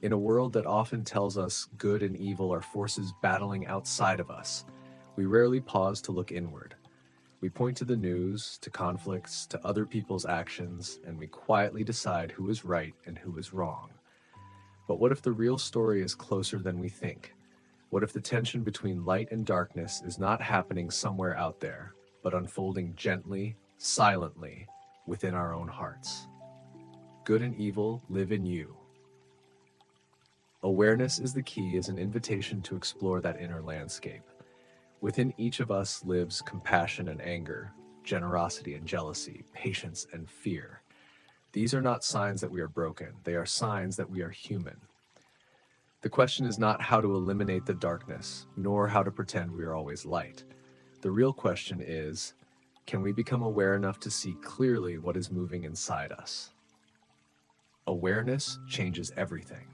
In a world that often tells us good and evil are forces battling outside of us, we rarely pause to look inward. We point to the news, to conflicts, to other people's actions, and we quietly decide who is right and who is wrong. But what if the real story is closer than we think? What if the tension between light and darkness is not happening somewhere out there, but unfolding gently, silently, within our own hearts? Good and evil live in you. Awareness is the key as an invitation to explore that inner landscape. Within each of us lives compassion and anger, generosity and jealousy, patience and fear. These are not signs that we are broken, they are signs that we are human. The question is not how to eliminate the darkness, nor how to pretend we are always light. The real question is, can we become aware enough to see clearly what is moving inside us? Awareness changes everything.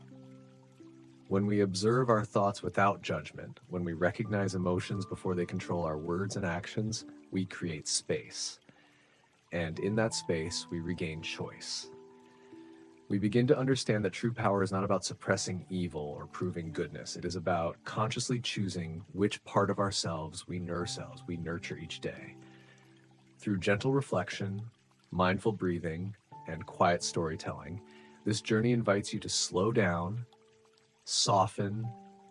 When we observe our thoughts without judgment, when we recognize emotions before they control our words and actions, we create space. And in that space, we regain choice. We begin to understand that true power is not about suppressing evil or proving goodness. It is about consciously choosing which part of ourselves we nurture each day. Through gentle reflection, mindful breathing, and quiet storytelling, this journey invites you to slow down, soften,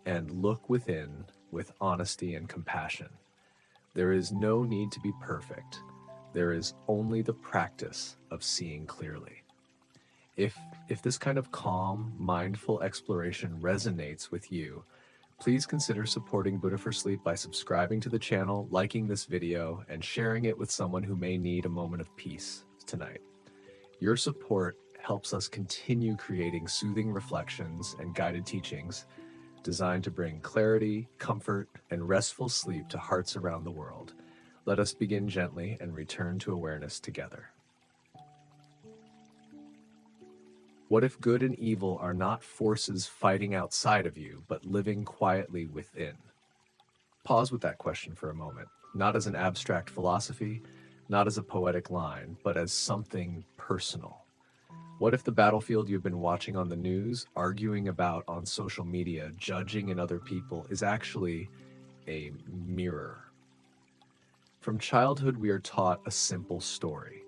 and look within with honesty and compassion. There is no need to be perfect. There is only the practice of seeing clearly. If this kind of calm, mindful exploration resonates with you, please consider supporting Buddha for Sleep by subscribing to the channel, liking this video, and sharing it with someone who may need a moment of peace tonight. Your support helps us continue creating soothing reflections and guided teachings designed to bring clarity, comfort, and restful sleep to hearts around the world. Let us begin gently and return to awareness together. What if good and evil are not forces fighting outside of you, but living quietly within? Pause with that question for a moment, not as an abstract philosophy, not as a poetic line, but as something personal. What if the battlefield you've been watching on the news, arguing about on social media, judging in other people, is actually a mirror? From childhood, we are taught a simple story.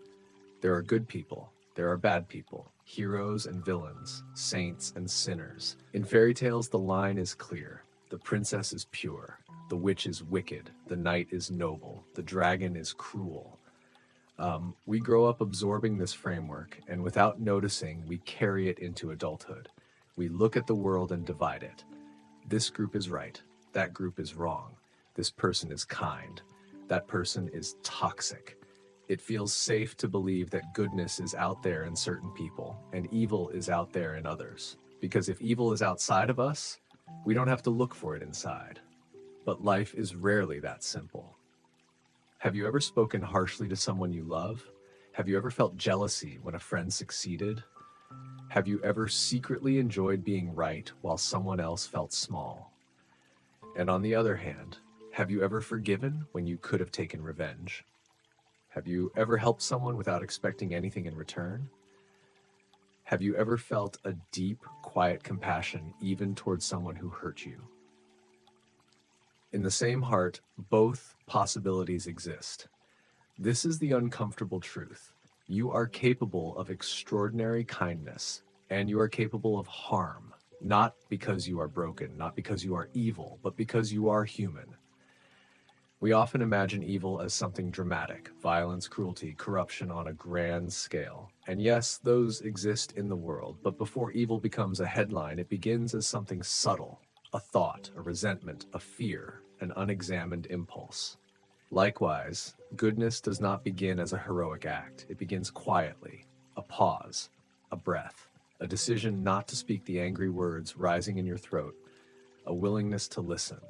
There are good people, there are bad people, heroes and villains, saints and sinners. In fairy tales, the line is clear. The princess is pure, the witch is wicked, the knight is noble, the dragon is cruel. We grow up absorbing this framework, and without noticing, we carry it into adulthood. We look at the world and divide it. This group is right, that group is wrong. This person is kind, that person is toxic. It feels safe to believe that goodness is out there in certain people, and evil is out there in others. Because if evil is outside of us, we don't have to look for it inside. But life is rarely that simple. Have you ever spoken harshly to someone you love? Have you ever felt jealousy when a friend succeeded? Have you ever secretly enjoyed being right while someone else felt small? And on the other hand, have you ever forgiven when you could have taken revenge? Have you ever helped someone without expecting anything in return? Have you ever felt a deep, quiet compassion even towards someone who hurt you? In the same heart, both possibilities exist. This is the uncomfortable truth. You are capable of extraordinary kindness, and you are capable of harm, not because you are broken, not because you are evil, but because you are human. We often imagine evil as something dramatic, violence, cruelty, corruption on a grand scale. And yes, those exist in the world, but before evil becomes a headline, it begins as something subtle. A thought, a resentment, a fear, an unexamined impulse. Likewise, goodness does not begin as a heroic act. It begins quietly, a pause, a breath, a decision not to speak the angry words rising in your throat, a willingness to listen.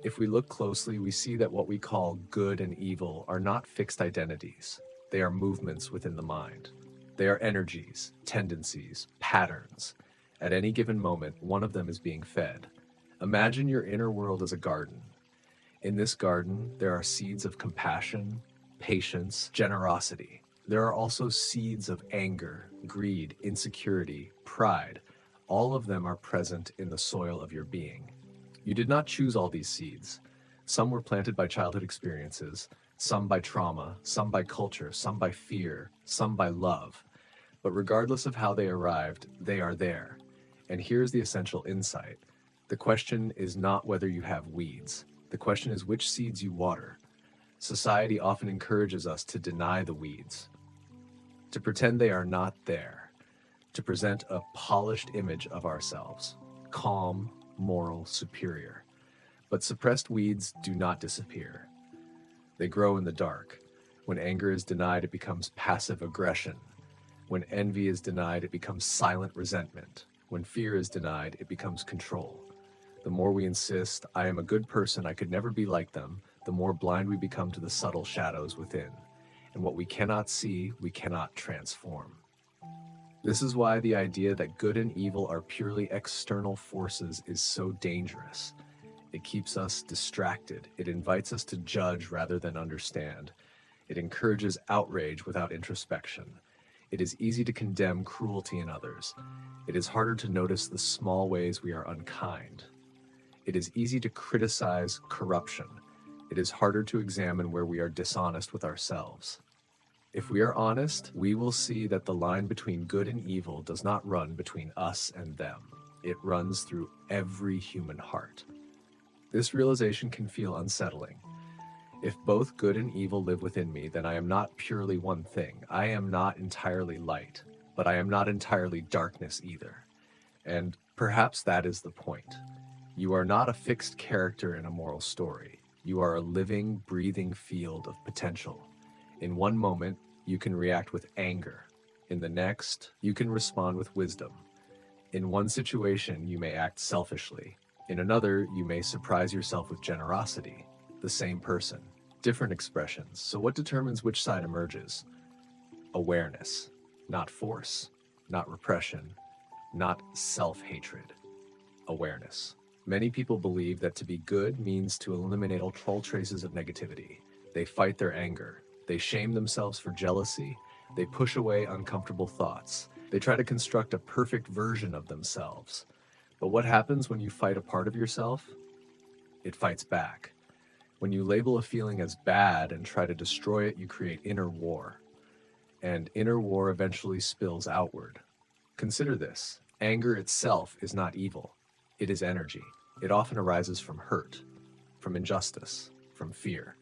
If we look closely, we see that what we call good and evil are not fixed identities. They are movements within the mind. They are energies, tendencies, patterns. At any given moment, one of them is being fed. Imagine your inner world as a garden. In this garden, there are seeds of compassion, patience, generosity. There are also seeds of anger, greed, insecurity, pride, All of them are present in the soil of your being. You did not choose all these seeds. Some were planted by childhood experiences, some by trauma, some by culture, some by fear, some by love. But regardless of how they arrived, they are there. And here's the essential insight. The question is not whether you have weeds. The question is which seeds you water. Society often encourages us to deny the weeds, to pretend they are not there, to present a polished image of ourselves, calm, moral, superior. But suppressed weeds do not disappear. They grow in the dark. When anger is denied, it becomes passive aggression. When envy is denied, it becomes silent resentment. When fear is denied, it becomes control. The more we insist, I am a good person, I could never be like them, the more blind we become to the subtle shadows within. And what we cannot see, we cannot transform. This is why the idea that good and evil are purely external forces is so dangerous. It keeps us distracted. It invites us to judge rather than understand. It encourages outrage without introspection. It is easy to condemn cruelty in others. It is harder to notice the small ways we are unkind. It is easy to criticize corruption. It is harder to examine where we are dishonest with ourselves. If we are honest, we will see that the line between good and evil does not run between us and them. It runs through every human heart. This realization can feel unsettling. If both good and evil live within me, then I am not purely one thing. I am not entirely light, but I am not entirely darkness either. And perhaps that is the point. You are not a fixed character in a moral story. You are a living, breathing field of potential. In one moment, you can react with anger. In the next, you can respond with wisdom. In one situation, you may act selfishly. In another, you may surprise yourself with generosity. The same person, different expressions. So what determines which side emerges? Awareness, not force, not repression, not self-hatred. Awareness. Many people believe that to be good means to eliminate all traces of negativity. They fight their anger. They shame themselves for jealousy. They push away uncomfortable thoughts. They try to construct a perfect version of themselves. But what happens when you fight a part of yourself? It fights back. When you label a feeling as bad and try to destroy it, you create inner war. And inner war eventually spills outward. Consider this. Anger itself is not evil. It is energy. It often arises from hurt, from injustice, from fear.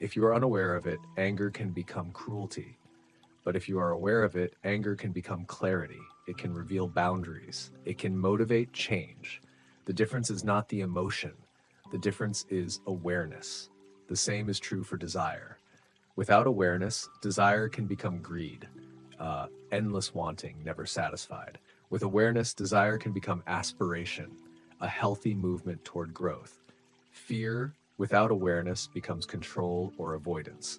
If you are unaware of it, anger can become cruelty. But if you are aware of it, anger can become clarity. It can reveal boundaries. It can motivate change. The difference is not the emotion. The difference is awareness. The same is true for desire. Without awareness, desire can become greed, endless wanting, never satisfied. With awareness, desire can become aspiration, a healthy movement toward growth. Fear without awareness becomes control or avoidance.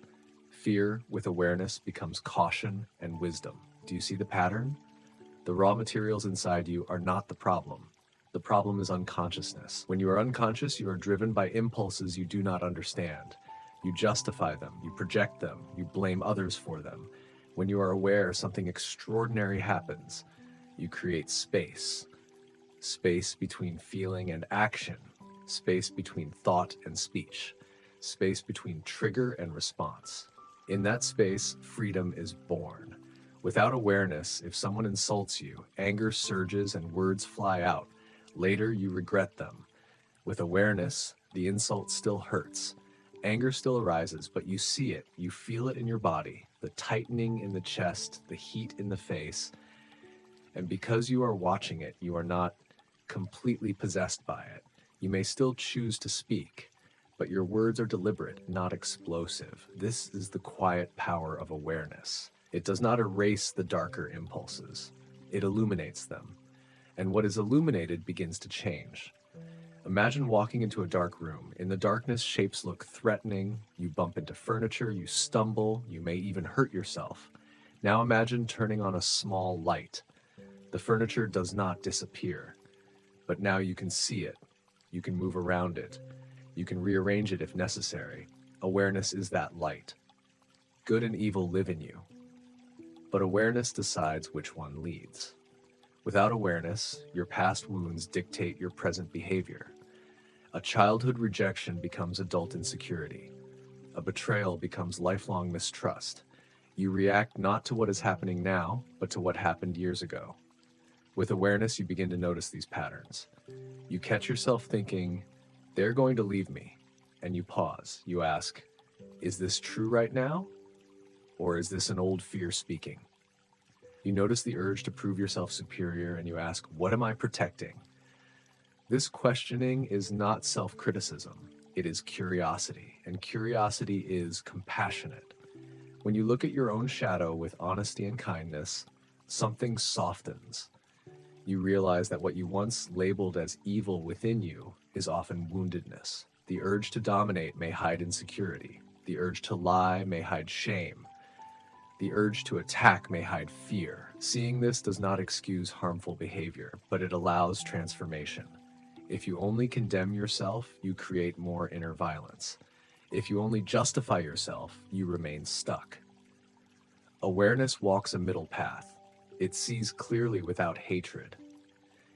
Fear with awareness becomes caution and wisdom. Do you see the pattern? The raw materials inside you are not the problem. The problem is unconsciousness. When you are unconscious, you are driven by impulses you do not understand. You justify them, you project them, you blame others for them. When you are aware, something extraordinary happens. You create space. Space between feeling and action. Space between thought and speech. Space between trigger and response. In that space, freedom is born. Without awareness, if someone insults you, anger surges and words fly out. Later, you regret them. With awareness, the insult still hurts. Anger still arises, but you see it. You feel it in your body, the tightening in the chest, the heat in the face. And because you are watching it, you are not completely possessed by it. You may still choose to speak, but your words are deliberate, not explosive. This is the quiet power of awareness. It does not erase the darker impulses. It illuminates them. And what is illuminated begins to change. Imagine walking into a dark room. In the darkness, shapes look threatening. You bump into furniture, you stumble, you may even hurt yourself. Now imagine turning on a small light. The furniture does not disappear, but now you can see it. You can move around it. You can rearrange it if necessary. Awareness is that light. Good and evil live in you, but awareness decides which one leads. Without awareness, your past wounds dictate your present behavior. A childhood rejection becomes adult insecurity. A betrayal becomes lifelong mistrust. You react not to what is happening now, but to what happened years ago. With awareness, you begin to notice these patterns. You catch yourself thinking, they're going to leave me. And you pause. You ask, is this true right now? Or is this an old fear speaking? You notice the urge to prove yourself superior and you ask, what am I protecting? This questioning is not self-criticism. It is curiosity, and curiosity is compassionate. When you look at your own shadow with honesty and kindness, something softens. You realize that what you once labeled as evil within you is often woundedness. The urge to dominate may hide insecurity. The urge to lie may hide shame. The urge to attack may hide fear. Seeing this does not excuse harmful behavior, but it allows transformation. If you only condemn yourself, you create more inner violence. If you only justify yourself, you remain stuck. Awareness walks a middle path. It sees clearly without hatred.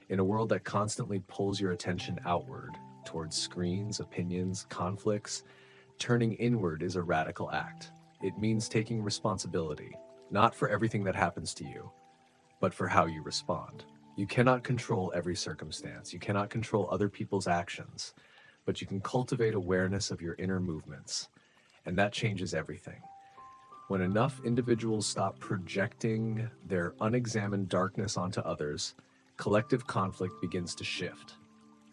In a world that constantly pulls your attention outward, towards screens, opinions, conflicts, turning inward is a radical act. It means taking responsibility, not for everything that happens to you, but for how you respond. You cannot control every circumstance. You cannot control other people's actions, but you can cultivate awareness of your inner movements, and that changes everything. When enough individuals stop projecting their unexamined darkness onto others, collective conflict begins to shift.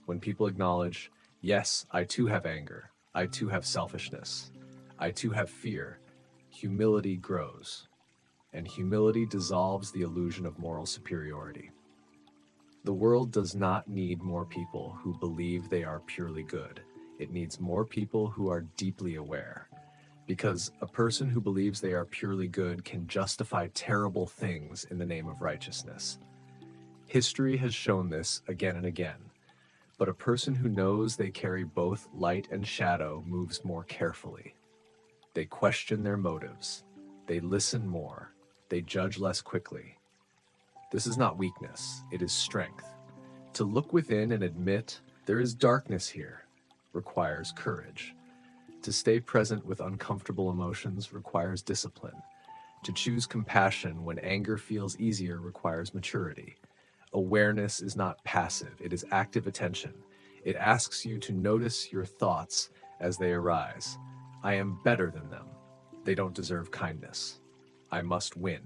When people acknowledge, yes, I too have anger, I too have selfishness, I too have fear, humility grows, and humility dissolves the illusion of moral superiority. The world does not need more people who believe they are purely good. It needs more people who are deeply aware. Because a person who believes they are purely good can justify terrible things in the name of righteousness. History has shown this again and again. But a person who knows they carry both light and shadow moves more carefully. They question their motives. They listen more. They judge less quickly. This is not weakness, it is strength. To look within and admit there is darkness here requires courage. To stay present with uncomfortable emotions requires discipline. To choose compassion when anger feels easier requires maturity. Awareness is not passive, it is active attention. It asks you to notice your thoughts as they arise. I am better than them. They don't deserve kindness. I must win.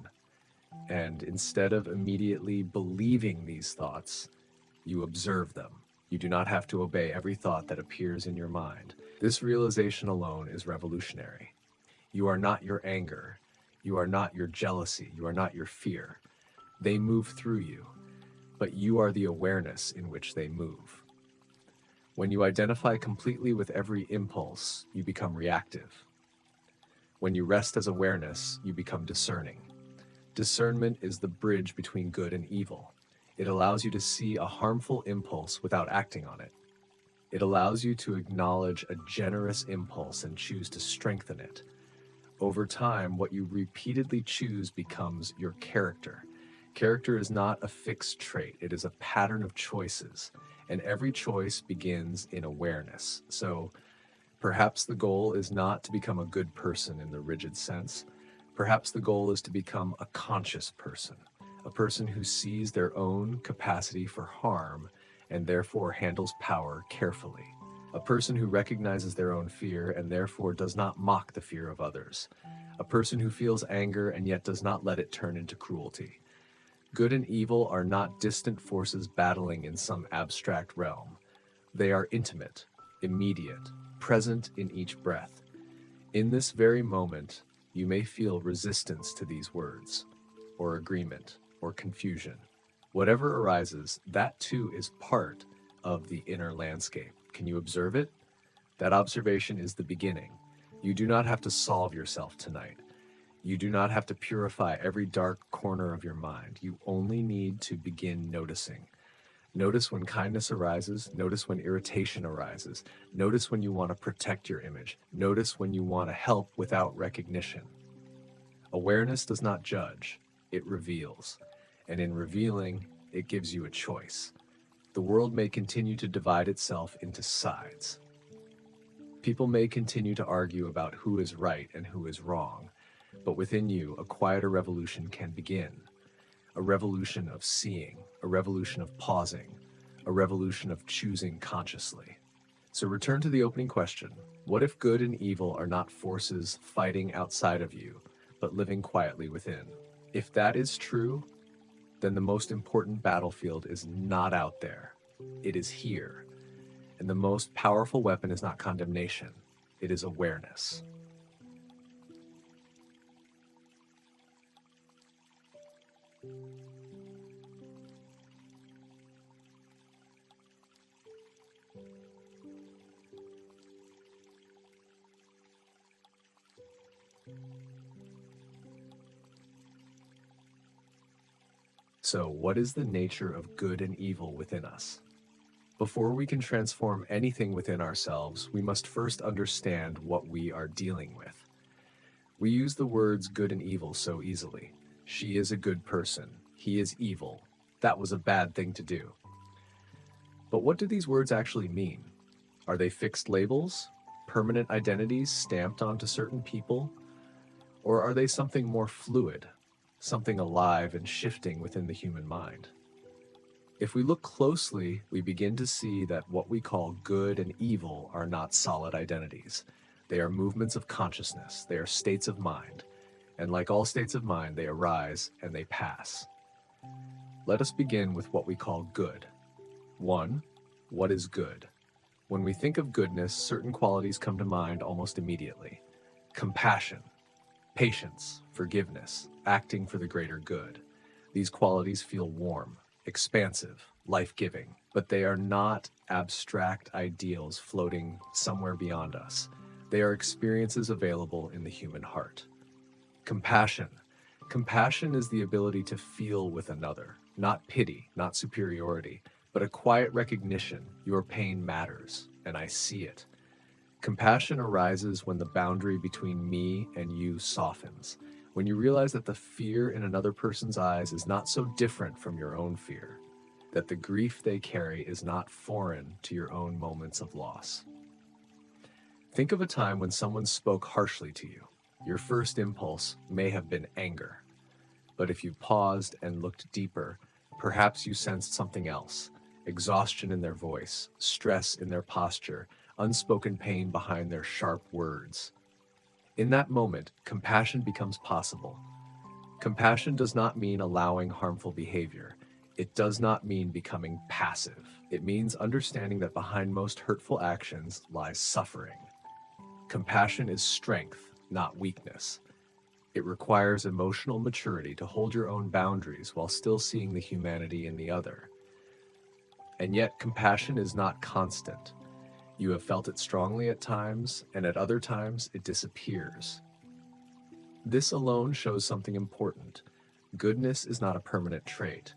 And instead of immediately believing these thoughts, you observe them. You do not have to obey every thought that appears in your mind. This realization alone is revolutionary. You are not your anger. You are not your jealousy. You are not your fear. They move through you, but you are the awareness in which they move. When you identify completely with every impulse, you become reactive. When you rest as awareness, you become discerning. Discernment is the bridge between good and evil. It allows you to see a harmful impulse without acting on it. It allows you to acknowledge a generous impulse and choose to strengthen it. Over time, what you repeatedly choose becomes your character. Character is not a fixed trait, it is a pattern of choices, and every choice begins in awareness. So perhaps the goal is not to become a good person in the rigid sense. Perhaps the goal is to become a conscious person, a person who sees their own capacity for harm and therefore handles power carefully. A person who recognizes their own fear and therefore does not mock the fear of others. A person who feels anger and yet does not let it turn into cruelty. Good and evil are not distant forces battling in some abstract realm. They are intimate, immediate, present in each breath. In this very moment, you may feel resistance to these words, or agreement, or confusion. Whatever arises, that too is part of the inner landscape. Can you observe it? That observation is the beginning. You do not have to solve yourself tonight. You do not have to purify every dark corner of your mind. You only need to begin noticing. Notice when kindness arises. Notice when irritation arises. Notice when you want to protect your image. Notice when you want to help without recognition. Awareness does not judge, it reveals. And in revealing, it gives you a choice. The world may continue to divide itself into sides. People may continue to argue about who is right and who is wrong, but within you, a quieter revolution can begin. A revolution of seeing, a revolution of pausing, a revolution of choosing consciously. So return to the opening question. What if good and evil are not forces fighting outside of you, but living quietly within? If that is true, then the most important battlefield is not out there. It is here. And the most powerful weapon is not condemnation. It is awareness. So, what is the nature of good and evil within us? Before we can transform anything within ourselves, we must first understand what we are dealing with. We use the words good and evil so easily. She is a good person. He is evil. That was a bad thing to do. But what do these words actually mean? Are they fixed labels, permanent identities stamped onto certain people? Or are they something more fluid, something alive and shifting within the human mind? If we look closely, we begin to see that what we call good and evil are not solid identities. They are movements of consciousness. They are states of mind. And like all states of mind, they arise and they pass. Let us begin with what we call good. 1. What is good? When we think of goodness, certain qualities come to mind almost immediately. Compassion, patience, forgiveness, acting for the greater good. These qualities feel warm, expansive, life-giving, but they are not abstract ideals floating somewhere beyond us. They are experiences available in the human heart. Compassion. Compassion is the ability to feel with another, not pity, not superiority, but a quiet recognition your pain matters, and I see it. Compassion arises when the boundary between me and you softens, when you realize that the fear in another person's eyes is not so different from your own fear, that the grief they carry is not foreign to your own moments of loss. Think of a time when someone spoke harshly to you. Your first impulse may have been anger, but if you paused and looked deeper, perhaps you sensed something else: exhaustion in their voice, stress in their posture, unspoken pain behind their sharp words. In that moment, compassion becomes possible. Compassion does not mean allowing harmful behavior. It does not mean becoming passive. It means understanding that behind most hurtful actions lies suffering. Compassion is strength, not weakness. It requires emotional maturity to hold your own boundaries while still seeing the humanity in the other. And yet, compassion is not constant. You have felt it strongly at times, and at other times it disappears. This alone shows something important. Goodness is not a permanent trait.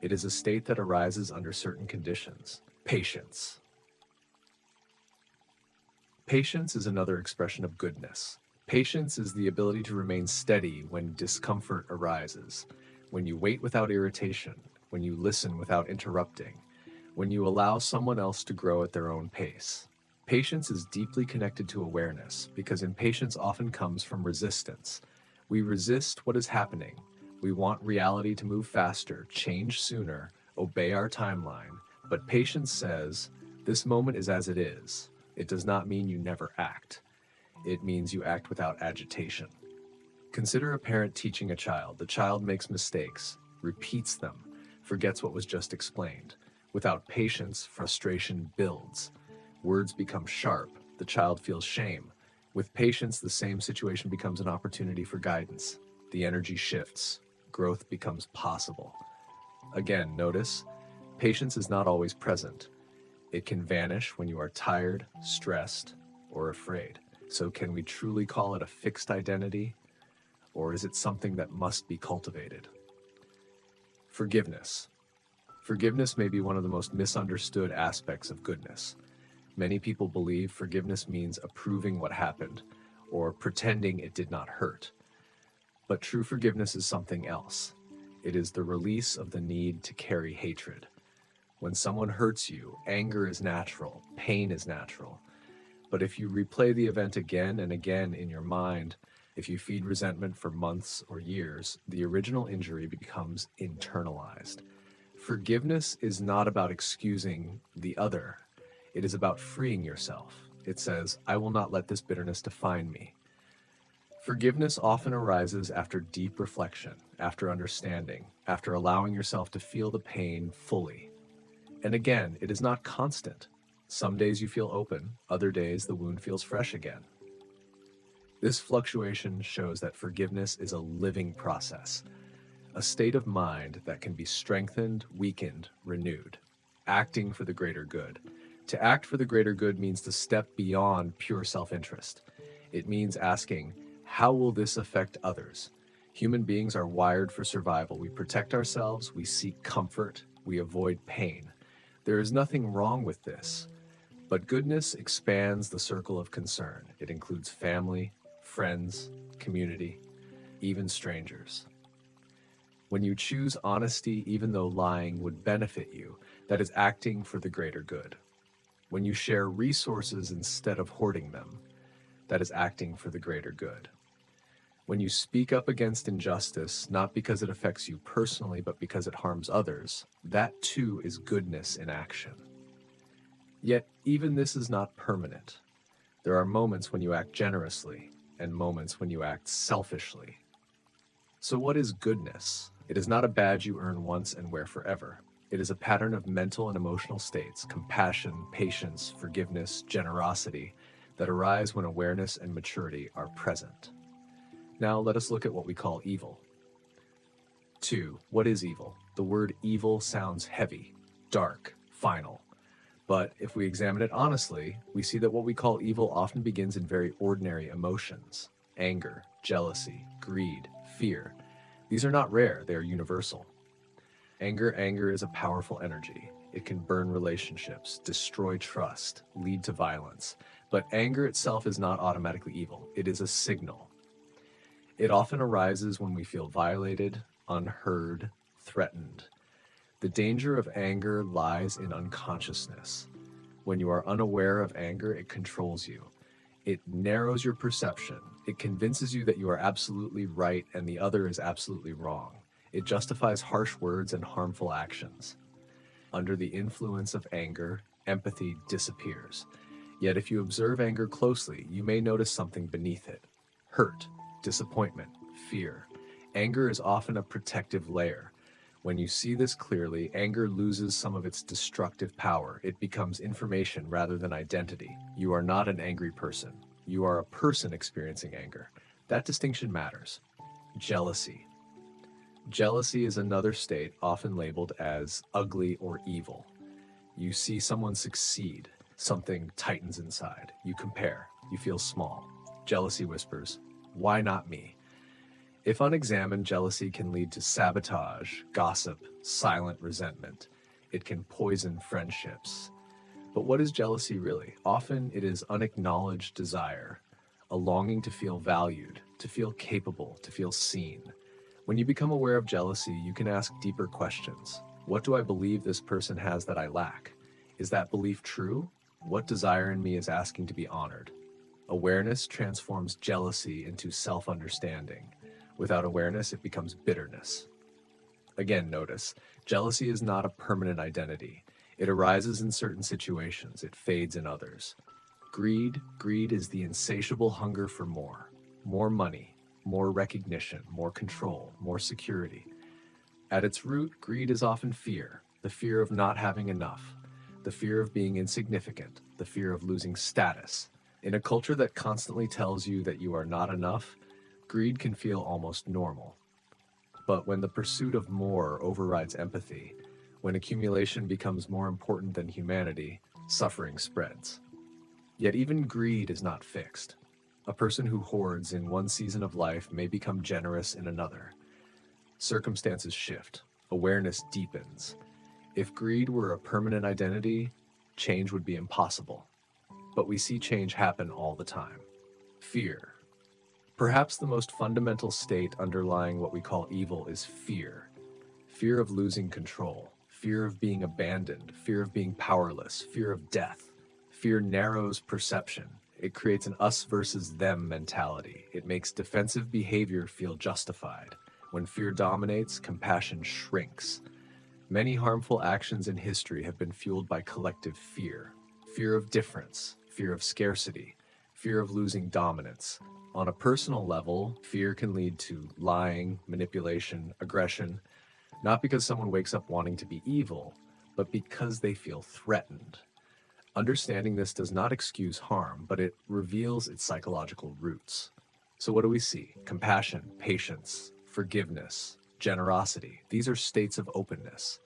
It is a state that arises under certain conditions. Patience. Patience is another expression of goodness. Patience is the ability to remain steady when discomfort arises, when you wait without irritation, when you listen without interrupting, when you allow someone else to grow at their own pace. Patience is deeply connected to awareness, because impatience often comes from resistance. We resist what is happening. We want reality to move faster, change sooner, obey our timeline. But patience says, this moment is as it is. It does not mean you never act. It means you act without agitation. Consider a parent teaching a child. The child makes mistakes, repeats them, forgets what was just explained. Without patience, frustration builds. Words become sharp. The child feels shame. With patience, the same situation becomes an opportunity for guidance. The energy shifts. Growth becomes possible. Again, notice, patience is not always present. It can vanish when you are tired, stressed, or afraid. So can we truly call it a fixed identity, or is it something that must be cultivated? Forgiveness. Forgiveness may be one of the most misunderstood aspects of goodness. Many people believe forgiveness means approving what happened, or pretending it did not hurt. But true forgiveness is something else. It is the release of the need to carry hatred. When someone hurts you, anger is natural, pain is natural. But if you replay the event again and again in your mind, if you feed resentment for months or years, the original injury becomes internalized. Forgiveness is not about excusing the other. It is about freeing yourself. It says, I will not let this bitterness define me. Forgiveness often arises after deep reflection, after understanding, after allowing yourself to feel the pain fully. And again, it is not constant. Some days you feel open, other days the wound feels fresh again. This fluctuation shows that forgiveness is a living process, a state of mind that can be strengthened, weakened, renewed, acting for the greater good. To act for the greater good means to step beyond pure self-interest. It means asking, how will this affect others? Human beings are wired for survival. We protect ourselves, we seek comfort, we avoid pain. There is nothing wrong with this, but goodness expands the circle of concern. It includes family, friends, community, even strangers. When you choose honesty, even though lying would benefit you, that is acting for the greater good. When you share resources instead of hoarding them, that is acting for the greater good. When you speak up against injustice, not because it affects you personally, but because it harms others, that too is goodness in action. Yet, even this is not permanent. There are moments when you act generously, and moments when you act selfishly. So what is goodness? It is not a badge you earn once and wear forever. It is a pattern of mental and emotional states, compassion, patience, forgiveness, generosity, that arise when awareness and maturity are present. Now let us look at what we call evil. 2. What is evil? The word evil sounds heavy, dark, final. But if we examine it honestly, we see that what we call evil often begins in very ordinary emotions: anger, jealousy, greed, fear. These are not rare, they are universal. Anger is a powerful energy. It can burn relationships, destroy trust, lead to violence. But anger itself is not automatically evil. It is a signal. It often arises when we feel violated, unheard, threatened. The danger of anger lies in unconsciousness. When you are unaware of anger, it controls you. It narrows your perception. It convinces you that you are absolutely right and the other is absolutely wrong. It justifies harsh words and harmful actions. Under the influence of anger, empathy disappears. Yet if you observe anger closely, you may notice something beneath it: hurt, disappointment, fear. Anger is often a protective layer. When you see this clearly, anger loses some of its destructive power. It becomes information rather than identity. You are not an angry person. You are a person experiencing anger. That distinction matters. Jealousy. Jealousy is another state often labeled as ugly or evil. You see someone succeed, something tightens inside. You compare, you feel small. Jealousy whispers, "Why not me?" If unexamined, jealousy can lead to sabotage, gossip, silent resentment. It can poison friendships. But what is jealousy really? Often it is unacknowledged desire, a longing to feel valued, to feel capable, to feel seen. When you become aware of jealousy, you can ask deeper questions. What do I believe this person has that I lack? Is that belief true? What desire in me is asking to be honored? Awareness transforms jealousy into self-understanding. Without awareness, it becomes bitterness. Again, notice, jealousy is not a permanent identity. It arises in certain situations, it fades in others. Greed is the insatiable hunger for more. More money, more recognition, more control, more security. At its root, greed is often fear, the fear of not having enough, the fear of being insignificant, the fear of losing status. In a culture that constantly tells you that you are not enough, greed can feel almost normal. But when the pursuit of more overrides empathy, when accumulation becomes more important than humanity, suffering spreads. Yet even greed is not fixed. A person who hoards in one season of life may become generous in another. Circumstances shift. Awareness deepens. If greed were a permanent identity, change would be impossible. But we see change happen all the time. Fear. Perhaps the most fundamental state underlying what we call evil is fear. Fear of losing control, fear of being abandoned, fear of being powerless, fear of death. Fear narrows perception. It creates an us versus them mentality. It makes defensive behavior feel justified. When fear dominates, compassion shrinks. Many harmful actions in history have been fueled by collective fear. Fear of difference, fear of scarcity, fear of losing dominance. On a personal level, fear can lead to lying, manipulation, aggression, not because someone wakes up wanting to be evil, but because they feel threatened. Understanding this does not excuse harm, but it reveals its psychological roots. So what do we see? Compassion, patience, forgiveness, generosity. These are states of openness.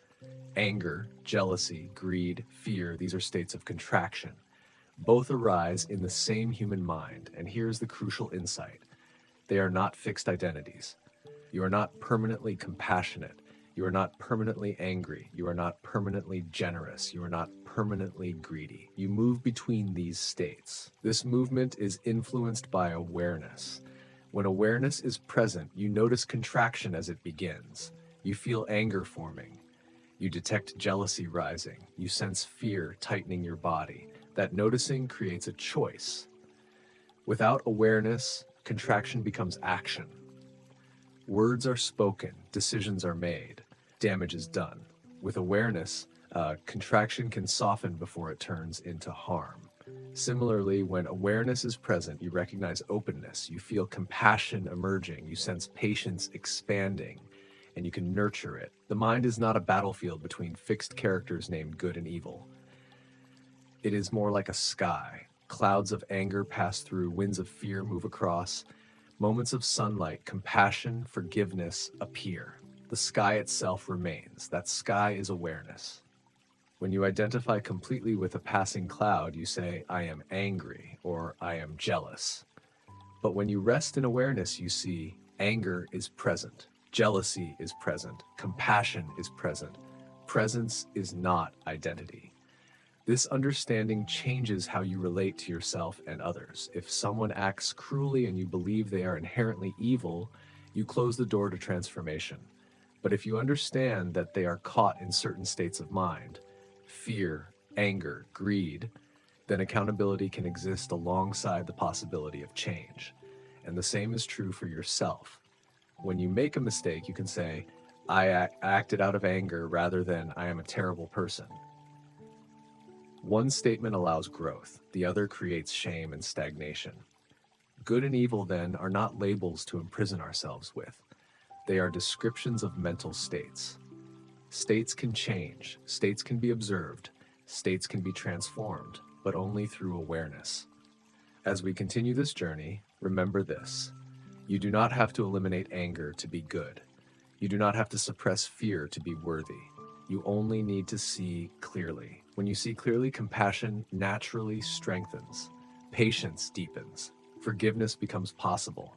Anger, jealousy, greed, fear, these are states of contraction. Both arise in the same human mind, and here's the crucial insight. They are not fixed identities. You are not permanently compassionate. You are not permanently angry. You are not permanently generous. You are not permanently greedy. You move between these states. This movement is influenced by awareness. When awareness is present, you notice contraction as it begins. You feel anger forming. You detect jealousy rising. You sense fear tightening your body. That noticing creates a choice. Without awareness, contraction becomes action. Words are spoken, decisions are made, damage is done. With awareness, contraction can soften before it turns into harm. Similarly, when awareness is present, you recognize openness, you feel compassion emerging, you sense patience expanding, and you can nurture it. The mind is not a battlefield between fixed characters named good and evil. It is more like a sky. Clouds of anger pass through, winds of fear move across. Moments of sunlight, compassion, forgiveness appear. The sky itself remains. That sky is awareness. When you identify completely with a passing cloud, you say, I am angry, or I am jealous. But when you rest in awareness, you see anger is present, jealousy is present, compassion is present. Presence is not identity. This understanding changes how you relate to yourself and others. If someone acts cruelly and you believe they are inherently evil, you close the door to transformation. But if you understand that they are caught in certain states of mind, fear, anger, greed, then accountability can exist alongside the possibility of change. And the same is true for yourself. When you make a mistake, you can say, I acted out of anger rather than I am a terrible person. One statement allows growth, the other creates shame and stagnation. Good and evil, then, are not labels to imprison ourselves with. They are descriptions of mental states. States can change, states can be observed, states can be transformed, but only through awareness. As we continue this journey, remember this. You do not have to eliminate anger to be good. You do not have to suppress fear to be worthy. You only need to see clearly. When you see clearly, compassion naturally strengthens. Patience deepens. Forgiveness becomes possible.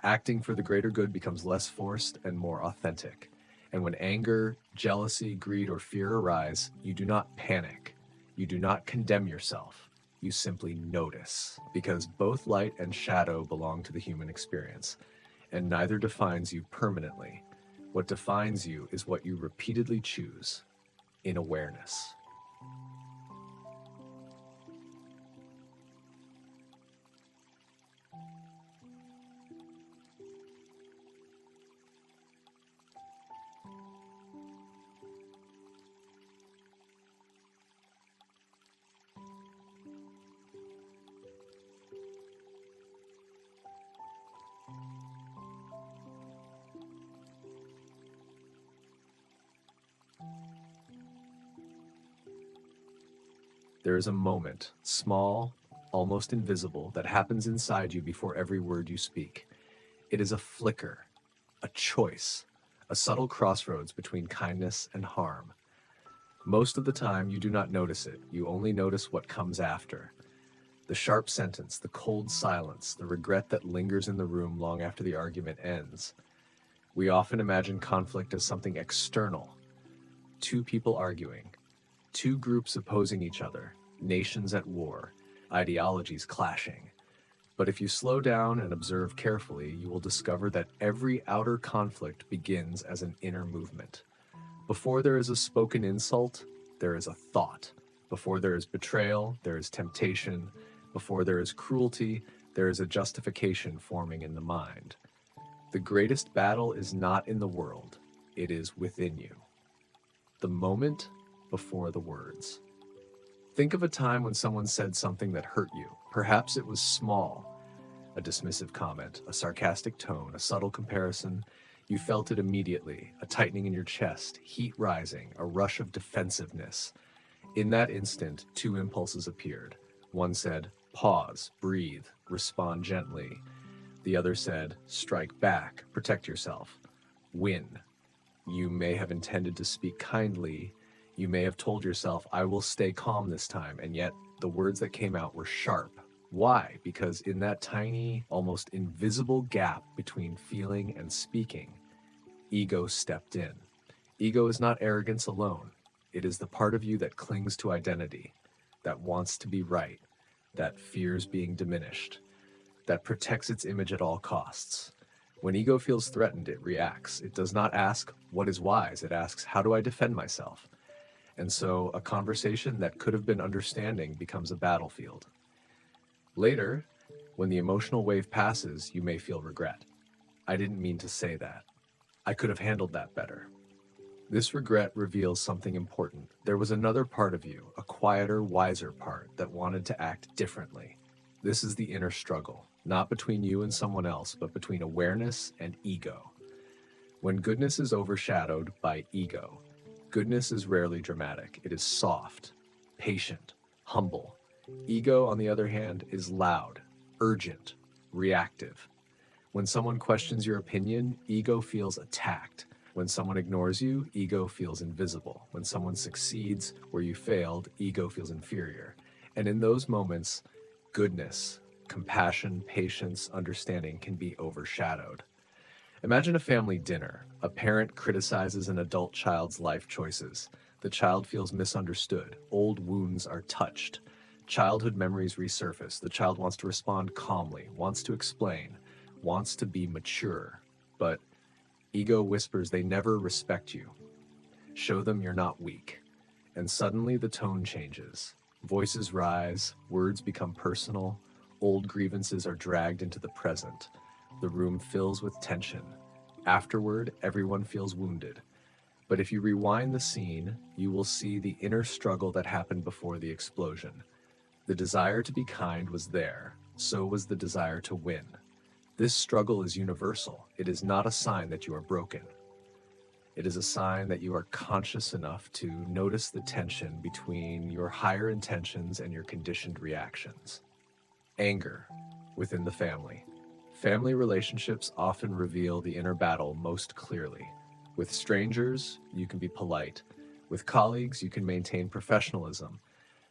Acting for the greater good becomes less forced and more authentic. And when anger, jealousy, greed, or fear arise, you do not panic. You do not condemn yourself. You simply notice, because both light and shadow belong to the human experience, and neither defines you permanently. What defines you is what you repeatedly choose in awareness. There is a moment, small, almost invisible, that happens inside you before every word you speak. It is a flicker, a choice, a subtle crossroads between kindness and harm. Most of the time, you do not notice it. You only notice what comes after. The sharp sentence, the cold silence, the regret that lingers in the room long after the argument ends. We often imagine conflict as something external. Two people arguing. Two groups opposing each other, nations at war, ideologies clashing. But if you slow down and observe carefully, you will discover that every outer conflict begins as an inner movement. Before there is a spoken insult, there is a thought. Before there is betrayal, there is temptation. Before there is cruelty, there is a justification forming in the mind. The greatest battle is not in the world, it is within you. The moment before the words. Think of a time when someone said something that hurt you. Perhaps it was small, a dismissive comment, a sarcastic tone, a subtle comparison. You felt it immediately, a tightening in your chest, heat rising, a rush of defensiveness. In that instant, two impulses appeared. One said, pause, breathe, respond gently. The other said, strike back, protect yourself, win. You may have intended to speak kindly. You may have told yourself, I will stay calm this time, and yet the words that came out were sharp. Why? Because in that tiny, almost invisible gap between feeling and speaking, ego stepped in. Ego is not arrogance alone. It is the part of you that clings to identity, that wants to be right, that fears being diminished, that protects its image at all costs. When ego feels threatened, it reacts. It does not ask, what is wise? It asks, how do I defend myself? And so a conversation that could have been understanding becomes a battlefield. Later, when the emotional wave passes, you may feel regret. I didn't mean to say that. I could have handled that better. This regret reveals something important. There was another part of you, a quieter, wiser part that wanted to act differently. This is the inner struggle, not between you and someone else, but between awareness and ego. When goodness is overshadowed by ego, goodness is rarely dramatic. It is soft, patient, humble. Ego, on the other hand, is loud, urgent, reactive. When someone questions your opinion, ego feels attacked. When someone ignores you, ego feels invisible. When someone succeeds where you failed, ego feels inferior. And in those moments, goodness, compassion, patience, understanding can be overshadowed. Imagine a family dinner. A parent criticizes an adult child's life choices. The child feels misunderstood. Old wounds are touched. Childhood memories resurface. The child wants to respond calmly, wants to explain, wants to be mature. But ego whispers they never respect you. Show them you're not weak. And suddenly the tone changes. Voices rise, words become personal, old grievances are dragged into the present. The room fills with tension. Afterward, everyone feels wounded. But if you rewind the scene, you will see the inner struggle that happened before the explosion. The desire to be kind was there, so was the desire to win. This struggle is universal. It is not a sign that you are broken. It is a sign that you are conscious enough to notice the tension between your higher intentions and your conditioned reactions. Anger within the family. Family relationships often reveal the inner battle most clearly. With strangers, you can be polite. With colleagues, you can maintain professionalism.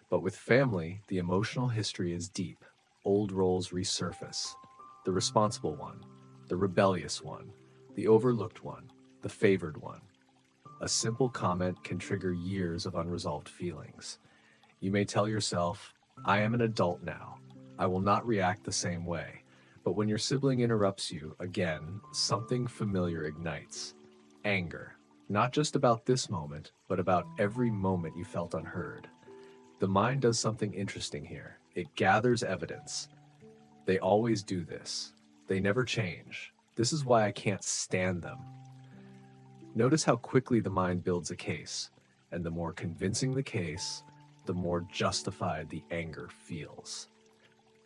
But with family, the emotional history is deep. Old roles resurface. The responsible one, the rebellious one, the overlooked one, the favored one. A simple comment can trigger years of unresolved feelings. You may tell yourself, I am an adult now. I will not react the same way. But when your sibling interrupts you, again, something familiar ignites. Anger. Not just about this moment, but about every moment you felt unheard. The mind does something interesting here. It gathers evidence. They always do this. They never change. This is why I can't stand them. Notice how quickly the mind builds a case, and the more convincing the case, the more justified the anger feels.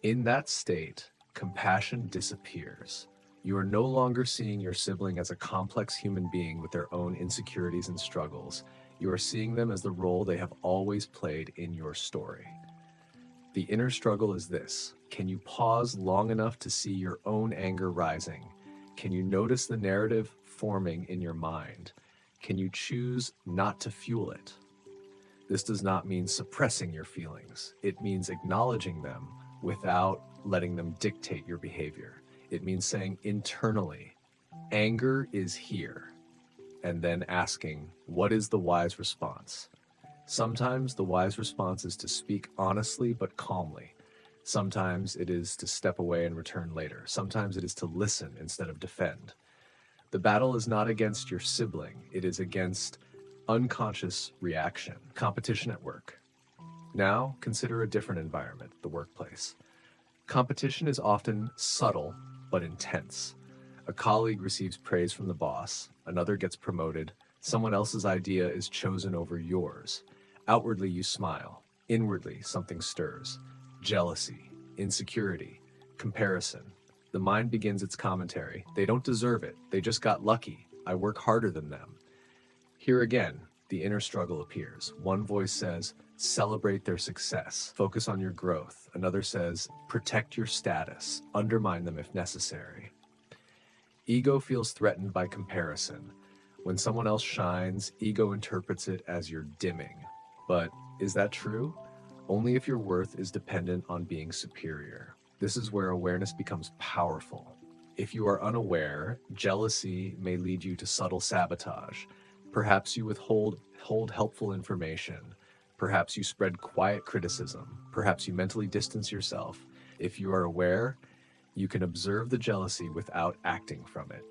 In that state, compassion disappears. You are no longer seeing your sibling as a complex human being with their own insecurities and struggles. You are seeing them as the role they have always played in your story. The inner struggle is this. Can you pause long enough to see your own anger rising? Can you notice the narrative forming in your mind? Can you choose not to fuel it? This does not mean suppressing your feelings. It means acknowledging them without letting them dictate your behavior. It means saying internally, anger is here, and then asking, what is the wise response? Sometimes the wise response is to speak honestly but calmly. Sometimes it is to step away and return later. Sometimes it is to listen instead of defend. The battle is not against your sibling. It is against Unconscious reaction, competition at work. Now, consider a different environment, the workplace. Competition is often subtle but intense. A colleague receives praise from the boss, another gets promoted, someone else's idea is chosen over yours. Outwardly, you smile. Inwardly, something stirs. Jealousy, insecurity, comparison. The mind begins its commentary. They don't deserve it. They just got lucky. I work harder than them. Here again, the inner struggle appears. One voice says, celebrate their success, focus on your growth. Another says, protect your status, undermine them if necessary. Ego feels threatened by comparison. When someone else shines, ego interprets it as you're dimming. But is that true? Only if your worth is dependent on being superior. This is where awareness becomes powerful. If you are unaware, jealousy may lead you to subtle sabotage. Perhaps you withhold helpful information. Perhaps you spread quiet criticism. Perhaps you mentally distance yourself. If you are aware, you can observe the jealousy without acting from it.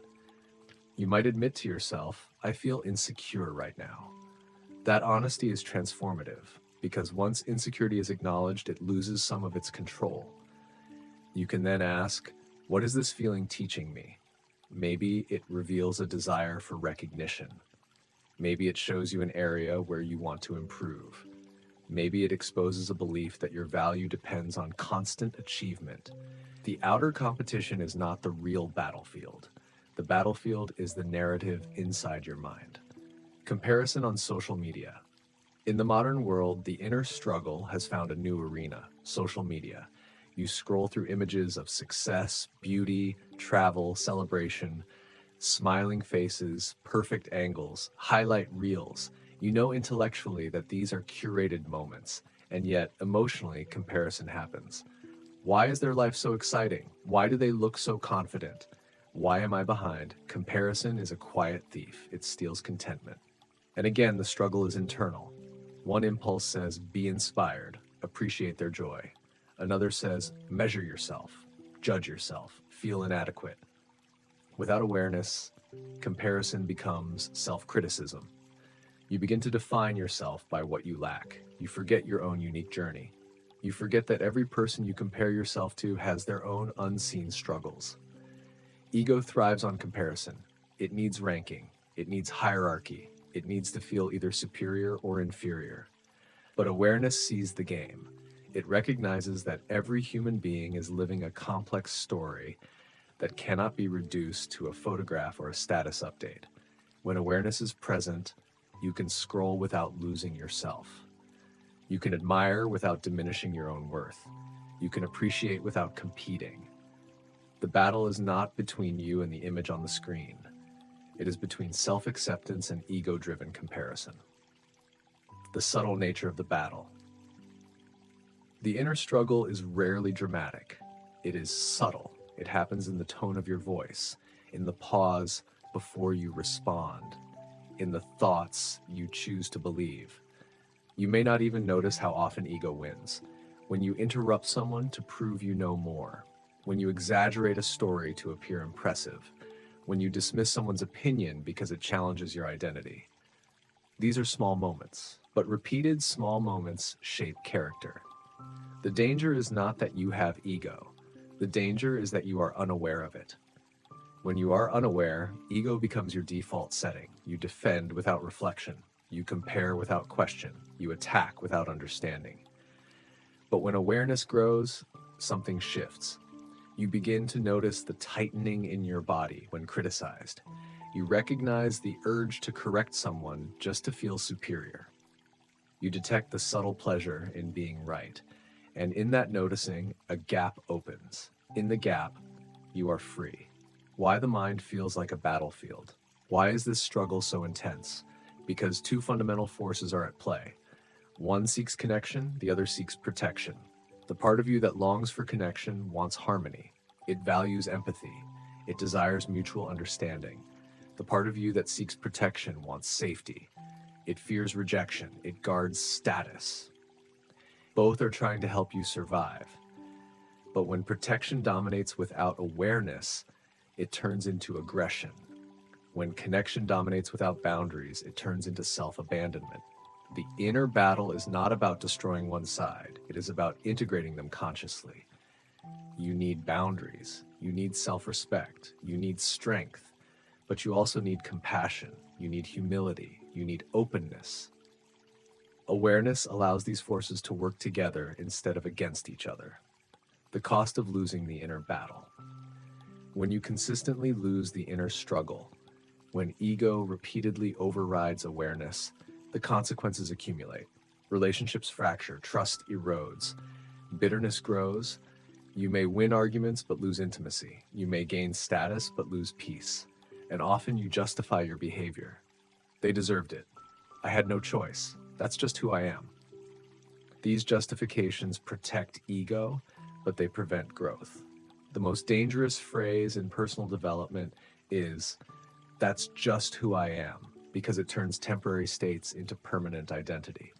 You might admit to yourself, I feel insecure right now. That honesty is transformative, because once insecurity is acknowledged, it loses some of its control. You can then ask, what is this feeling teaching me? Maybe it reveals a desire for recognition. Maybe it shows you an area where you want to improve. Maybe it exposes a belief that your value depends on constant achievement. The outer competition is not the real battlefield. The battlefield is the narrative inside your mind. Comparison on social media. In the modern world, the inner struggle has found a new arena, social media. You scroll through images of success, beauty, travel, celebration, smiling faces, perfect angles, highlight reels. You know intellectually that these are curated moments, and yet emotionally comparison happens. Why is their life so exciting? Why do they look so confident? Why am I behind? Comparison is a quiet thief. It steals contentment. And again, the struggle is internal. One impulse says, be inspired, appreciate their joy. Another says, measure yourself, judge yourself, feel inadequate. Without awareness, comparison becomes self-criticism. You begin to define yourself by what you lack. You forget your own unique journey. You forget that every person you compare yourself to has their own unseen struggles. Ego thrives on comparison. It needs ranking. It needs hierarchy. It needs to feel either superior or inferior. But awareness sees the game. It recognizes that every human being is living a complex story that cannot be reduced to a photograph or a status update. When awareness is present, you can scroll without losing yourself. You can admire without diminishing your own worth. You can appreciate without competing. The battle is not between you and the image on the screen. It is between self-acceptance and ego-driven comparison. The subtle nature of the battle. The inner struggle is rarely dramatic. It is subtle. It happens in the tone of your voice, in the pause before you respond, in the thoughts you choose to believe. You may not even notice how often ego wins. When you interrupt someone to prove you know more, when you exaggerate a story to appear impressive, when you dismiss someone's opinion because it challenges your identity. These are small moments, but repeated small moments shape character. The danger is not that you have ego. The danger is that you are unaware of it. When you are unaware, ego becomes your default setting. You defend without reflection. You compare without question. You attack without understanding. But when awareness grows, something shifts. You begin to notice the tightening in your body when criticized. You recognize the urge to correct someone just to feel superior. You detect the subtle pleasure in being right. And in that noticing, a gap opens. In the gap, you are free. Why the mind feels like a battlefield? Why is this struggle so intense? Because two fundamental forces are at play. One seeks connection, the other seeks protection. The part of you that longs for connection wants harmony. It values empathy. It desires mutual understanding. The part of you that seeks protection wants safety. It fears rejection. It guards status. Both are trying to help you survive. But when protection dominates without awareness, it turns into aggression. When connection dominates without boundaries, it turns into self-abandonment. The inner battle is not about destroying one side. It is about integrating them consciously. You need boundaries. You need self-respect. You need strength. But you also need compassion. You need humility. You need openness. Awareness allows these forces to work together instead of against each other. The cost of losing the inner battle. When you consistently lose the inner struggle, when ego repeatedly overrides awareness, the consequences accumulate. Relationships fracture, trust erodes, bitterness grows. You may win arguments but lose intimacy. You may gain status but lose peace. And often you justify your behavior. They deserved it. I had no choice. That's just who I am. These justifications protect ego, but they prevent growth. The most dangerous phrase in personal development is, "That's just who I am," because it turns temporary states into permanent identity.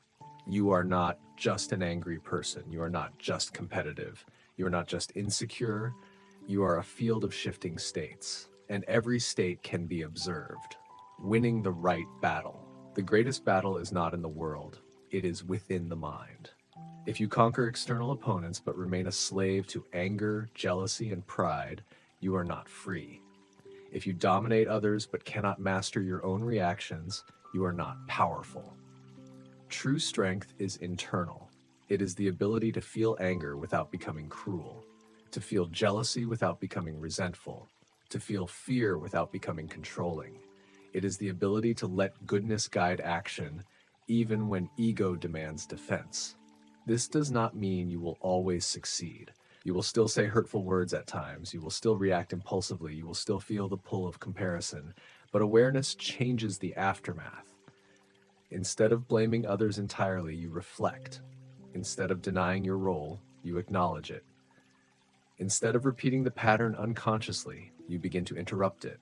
You are not just an angry person. You are not just competitive. You are not just insecure. You are a field of shifting states, and every state can be observed. Winning the right battle. The greatest battle is not in the world. It is within the mind. If you conquer external opponents but remain a slave to anger, jealousy, and pride, you are not free. If you dominate others but cannot master your own reactions, you are not powerful. True strength is internal. It is the ability to feel anger without becoming cruel, to feel jealousy without becoming resentful, to feel fear without becoming controlling. It is the ability to let goodness guide action, even when ego demands defense. This does not mean you will always succeed. You will still say hurtful words at times. You will still react impulsively. You will still feel the pull of comparison. But awareness changes the aftermath. Instead of blaming others entirely, you reflect. Instead of denying your role, you acknowledge it. Instead of repeating the pattern unconsciously, you begin to interrupt it.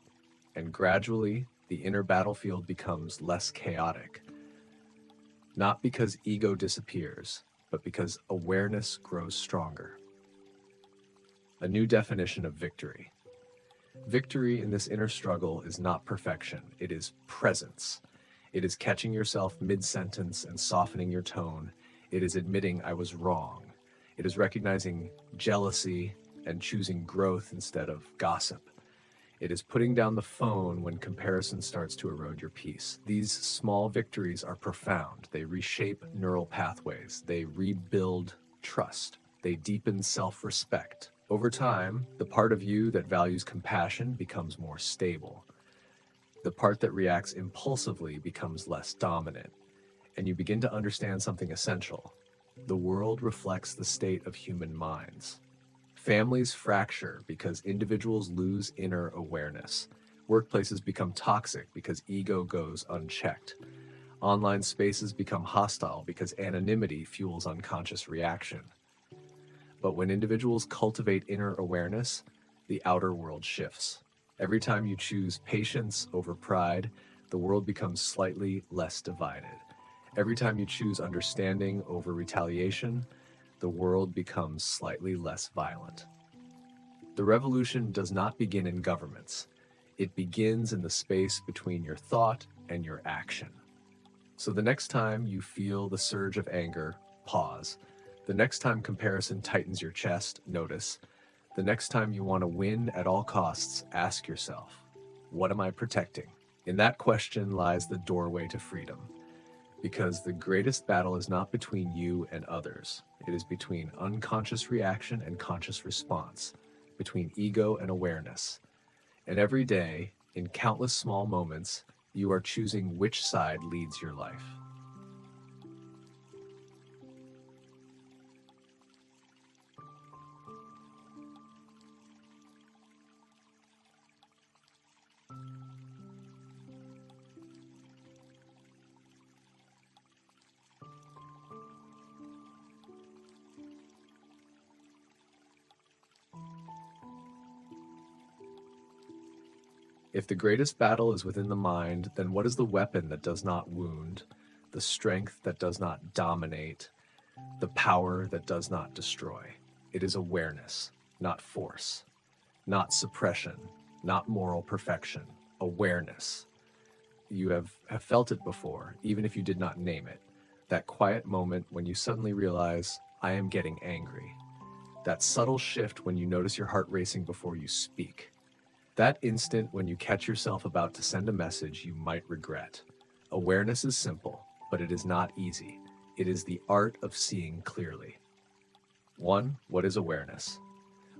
And gradually, the inner battlefield becomes less chaotic. Not because ego disappears, but because awareness grows stronger. A new definition of victory. Victory in this inner struggle is not perfection, it is presence. It is catching yourself mid-sentence and softening your tone. It is admitting I was wrong. It is recognizing jealousy and choosing growth instead of gossip. It is putting down the phone when comparison starts to erode your peace. These small victories are profound. They reshape neural pathways. They rebuild trust. They deepen self-respect. Over time, the part of you that values compassion becomes more stable. The part that reacts impulsively becomes less dominant. And you begin to understand something essential. The world reflects the state of human minds. Families fracture because individuals lose inner awareness. Workplaces become toxic because ego goes unchecked. Online spaces become hostile because anonymity fuels unconscious reaction. But when individuals cultivate inner awareness, the outer world shifts. Every time you choose patience over pride, the world becomes slightly less divided. Every time you choose understanding over retaliation, the world becomes slightly less violent. The revolution does not begin in governments. It begins in the space between your thought and your action. So the next time you feel the surge of anger, pause. The next time comparison tightens your chest, notice. The next time you want to win at all costs, ask yourself, what am I protecting? In that question lies the doorway to freedom. Because the greatest battle is not between you and others. It is between unconscious reaction and conscious response, between ego and awareness. And every day, in countless small moments, you are choosing which side leads your life. If the greatest battle is within the mind, then what is the weapon that does not wound, the strength that does not dominate, the power that does not destroy? It is awareness, not force, not suppression, not moral perfection, Awareness. You have felt it before, even if you did not name it. That quiet moment when you suddenly realize, I am getting angry. That subtle shift when you notice your heart racing before you speak. That instant when you catch yourself about to send a message you might regret. Awareness is simple, but it is not easy. It is the art of seeing clearly. 1. What is awareness?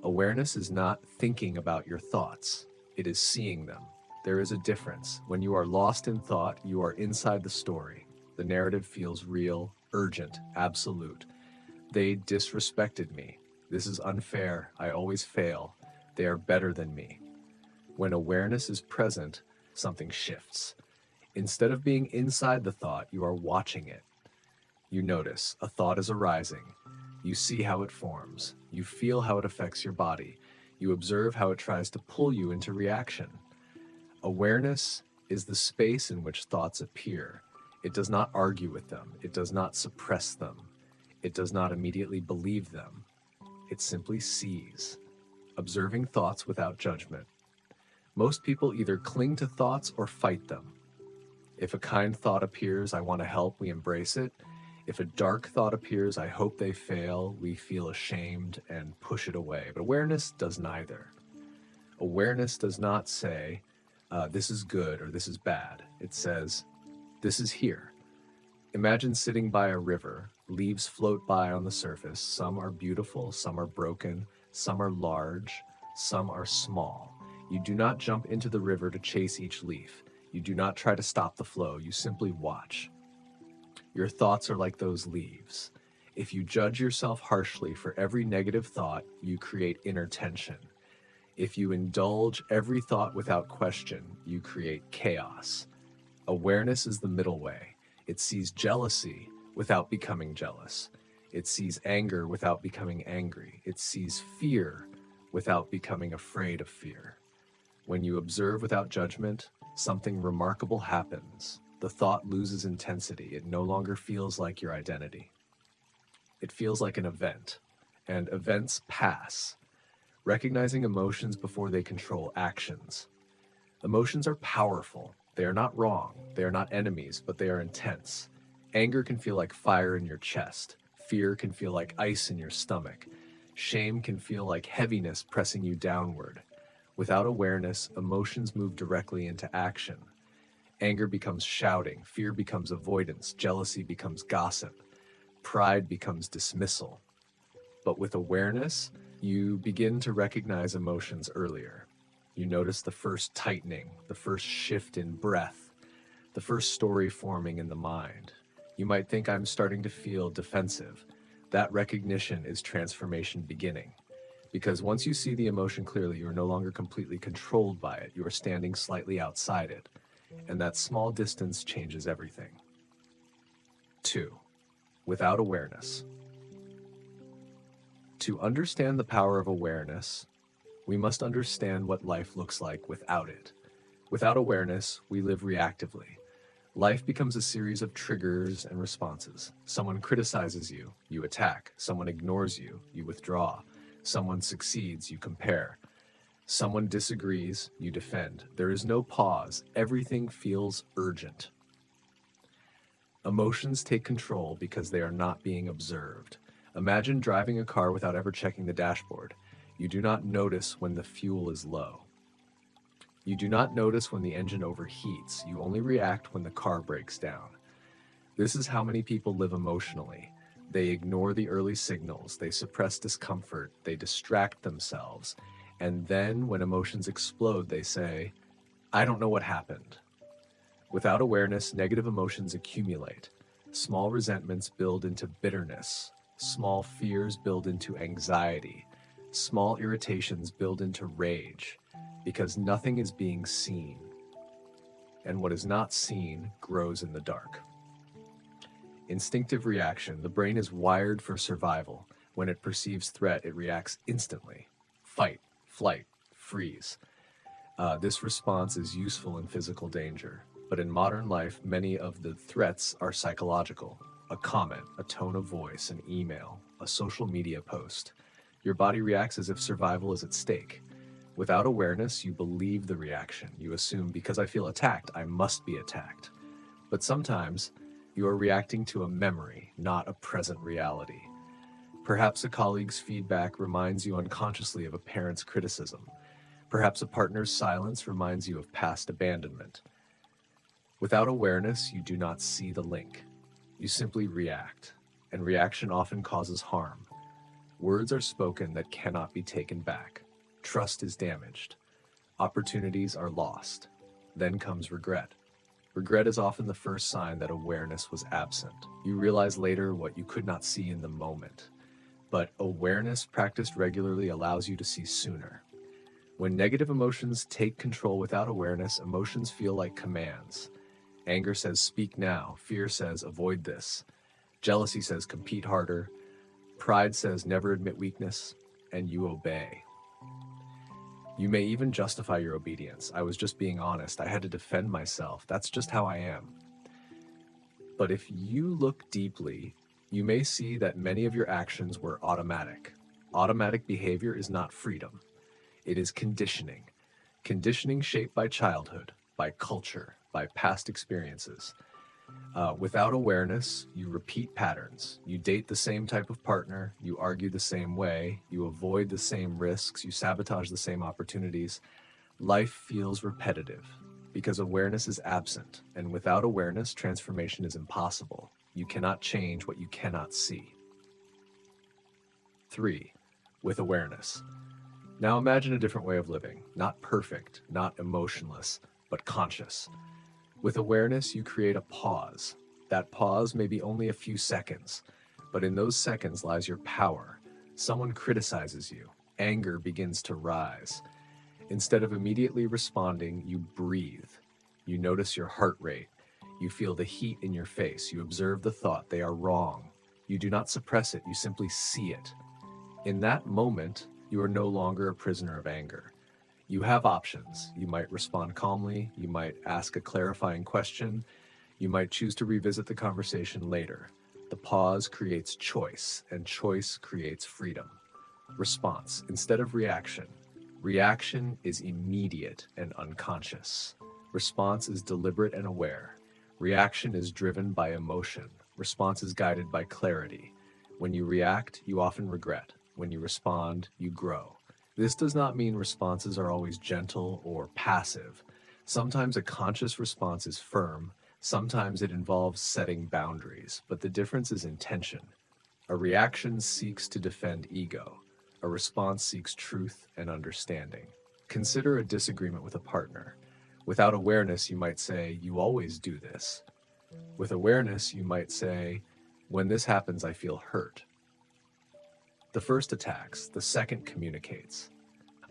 Awareness is not thinking about your thoughts. It is seeing them. There is a difference. When you are lost in thought, you are inside the story. The narrative feels real, urgent, absolute. They disrespected me. This is unfair. I always fail. They are better than me. When awareness is present, something shifts. Instead of being inside the thought, you are watching it. You notice a thought is arising. You see how it forms. You feel how it affects your body. You observe how it tries to pull you into reaction. Awareness is the space in which thoughts appear. It does not argue with them. It does not suppress them. It does not immediately believe them. It simply sees, observing thoughts without judgment. Most people either cling to thoughts or fight them. If a kind thought appears, I want to help, we embrace it. If a dark thought appears, I hope they fail, we feel ashamed and push it away. But awareness does neither. Awareness does not say, this is good or this is bad. It says, this is here. Imagine sitting by a river. Leaves float by on the surface. Some are beautiful, some are broken, some are large, some are small. You do not jump into the river to chase each leaf. You do not try to stop the flow. You simply watch. Your thoughts are like those leaves. If you judge yourself harshly for every negative thought, you create inner tension. If you indulge every thought without question, you create chaos. Awareness is the middle way. It sees jealousy without becoming jealous. It sees anger without becoming angry. It sees fear without becoming afraid of fear. When you observe without judgment, something remarkable happens. The thought loses intensity. It no longer feels like your identity. It feels like an event, and events pass. Recognizing emotions before they control actions. Emotions are powerful. They are not wrong. They are not enemies, but they are intense. Anger can feel like fire in your chest. Fear can feel like ice in your stomach. Shame can feel like heaviness pressing you downward. Without awareness, emotions move directly into action. Anger becomes shouting, fear becomes avoidance, jealousy becomes gossip, pride becomes dismissal. But with awareness, you begin to recognize emotions earlier. You notice the first tightening, the first shift in breath, the first story forming in the mind. You might think, I'm starting to feel defensive. That recognition is transformation beginning. Because once you see the emotion clearly, you are no longer completely controlled by it. You are standing slightly outside it. And that small distance changes everything. 2. Without awareness. To understand the power of awareness, we must understand what life looks like without it. Without awareness, we live reactively. Life becomes a series of triggers and responses. Someone criticizes you, you attack. Someone ignores you, you withdraw. Someone succeeds, you compare. Someone disagrees, you defend. There is no pause. Everything feels urgent. Emotions take control because they are not being observed. Imagine driving a car without ever checking the dashboard. You do not notice when the fuel is low. You do not notice when the engine overheats. You only react when the car breaks down. This is how many people live emotionally. They ignore the early signals. They suppress discomfort. They distract themselves. And then when emotions explode, they say, I don't know what happened. Without awareness, negative emotions accumulate. Small resentments build into bitterness. Small fears build into anxiety. Small irritations build into rage, because nothing is being seen. And what is not seen grows in the dark. Instinctive reaction. The brain is wired for survival. When it perceives threat, it reacts instantly. Fight, flight, freeze. This response is useful in physical danger. But in modern life, many of the threats are psychological. A comment, a tone of voice, an email, a social media post. Your body reacts as if survival is at stake. Without awareness, you believe the reaction. You assume because I feel attacked, I must be attacked. But sometimes you are reacting to a memory, not a present reality. Perhaps a colleague's feedback reminds you unconsciously of a parent's criticism. Perhaps a partner's silence reminds you of past abandonment. Without awareness, you do not see the link. You simply react, and reaction often causes harm. Words are spoken that cannot be taken back. Trust is damaged. Opportunities are lost. Then comes regret. Regret is often the first sign that awareness was absent. You realize later what you could not see in the moment. But awareness practiced regularly allows you to see sooner. When negative emotions take control without awareness, emotions feel like commands. Anger says, speak now. Fear says, avoid this. Jealousy says, compete harder. Pride says, never admit weakness. And you obey. You may even justify your obedience. I was just being honest. I had to defend myself. That's just how I am. But if you look deeply, you may see that many of your actions were automatic. Automatic behavior is not freedom. It is conditioning. Conditioning shaped by childhood, by culture, by past experiences. Without awareness, you repeat patterns. You date the same type of partner, you argue the same way, you avoid the same risks, you sabotage the same opportunities. Life feels repetitive because awareness is absent, and without awareness, transformation is impossible. You cannot change what you cannot see. 3. With awareness. Now imagine a different way of living, not perfect, not emotionless, but conscious. With awareness, you create a pause. That pause may be only a few seconds, but in those seconds lies your power. Someone criticizes you. Anger begins to rise. Instead of immediately responding, you breathe. You notice your heart rate. You feel the heat in your face. You observe the thought. They are wrong. You do not suppress it. You simply see it. In that moment, you are no longer a prisoner of anger. You have options. You might respond calmly. You might ask a clarifying question. You might choose to revisit the conversation later. The pause creates choice, and choice creates freedom. Response instead of reaction. Reaction is immediate and unconscious. Response is deliberate and aware. Reaction is driven by emotion. Response is guided by clarity. When you react, you often regret. When you respond, you grow. This does not mean responses are always gentle or passive. Sometimes a conscious response is firm. Sometimes it involves setting boundaries, but the difference is intention. A reaction seeks to defend ego. A response seeks truth and understanding. Consider a disagreement with a partner. Without awareness, you might say, "You always do this." With awareness, you might say, "When this happens, I feel hurt." The first attacks, the second communicates.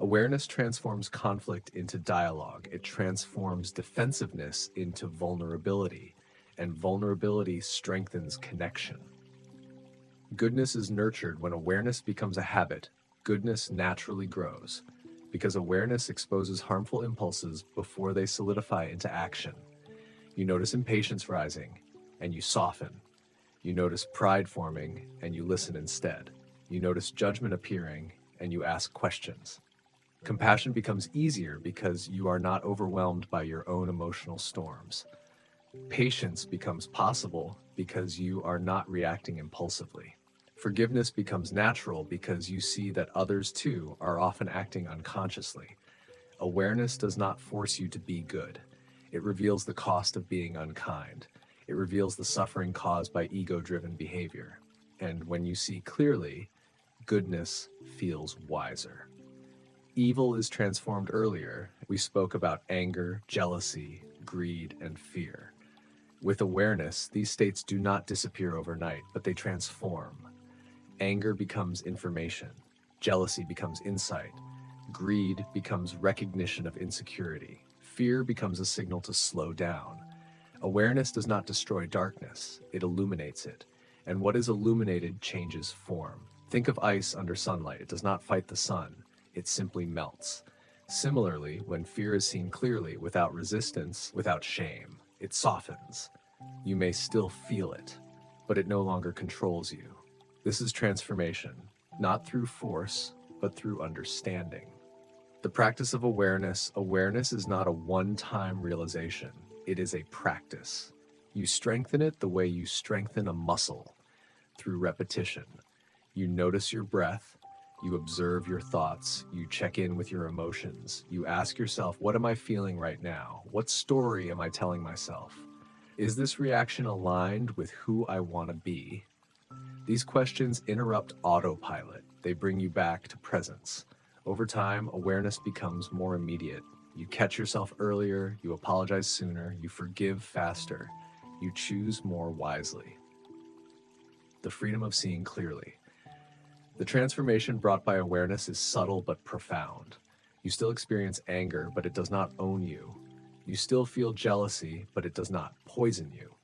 Awareness transforms conflict into dialogue. It transforms defensiveness into vulnerability, and vulnerability strengthens connection. Goodness is nurtured when awareness becomes a habit. Goodness naturally grows, because awareness exposes harmful impulses before they solidify into action. You notice impatience rising, and you soften. You notice pride forming, and you listen instead. You notice judgment appearing, and you ask questions. Compassion becomes easier because you are not overwhelmed by your own emotional storms. Patience becomes possible because you are not reacting impulsively. Forgiveness becomes natural because you see that others too are often acting unconsciously. Awareness does not force you to be good. It reveals the cost of being unkind. It reveals the suffering caused by ego-driven behavior. And when you see clearly, goodness feels wiser. Evil is transformed earlier. We spoke about anger, jealousy, greed, and fear. With awareness, these states do not disappear overnight, but they transform. Anger becomes information. Jealousy becomes insight. Greed becomes recognition of insecurity. Fear becomes a signal to slow down. Awareness does not destroy darkness, it illuminates it. And what is illuminated changes form. Think of ice under sunlight. It does not fight the sun, it simply melts. Similarly, when fear is seen clearly, without resistance, without shame, it softens. You may still feel it, but it no longer controls you. This is transformation, not through force, but through understanding. The practice of awareness. Awareness is not a one-time realization. It is a practice. You strengthen it the way you strengthen a muscle, through repetition. You notice your breath, you observe your thoughts, you check in with your emotions. You ask yourself, what am I feeling right now? What story am I telling myself? Is this reaction aligned with who I want to be? These questions interrupt autopilot. They bring you back to presence. Over time, awareness becomes more immediate. You catch yourself earlier, you apologize sooner, you forgive faster, you choose more wisely. The freedom of seeing clearly. The transformation brought by awareness is subtle but profound. You still experience anger, but it does not own you. You still feel jealousy, but it does not poison you.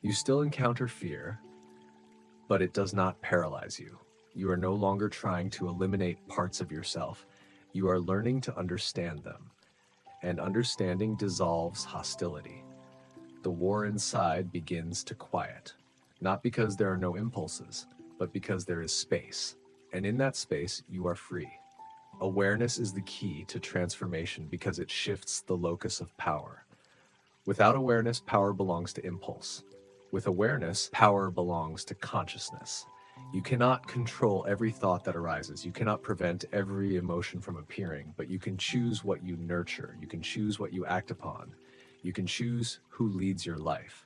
You still encounter fear, but it does not paralyze you. You are no longer trying to eliminate parts of yourself. You are learning to understand them. And understanding dissolves hostility. The war inside begins to quiet. Not because there are no impulses, but because there is space. And in that space, you are free. Awareness is the key to transformation because it shifts the locus of power. Without awareness, power belongs to impulse. With awareness, power belongs to consciousness. You cannot control every thought that arises. You cannot prevent every emotion from appearing, but you can choose what you nurture. You can choose what you act upon. You can choose who leads your life.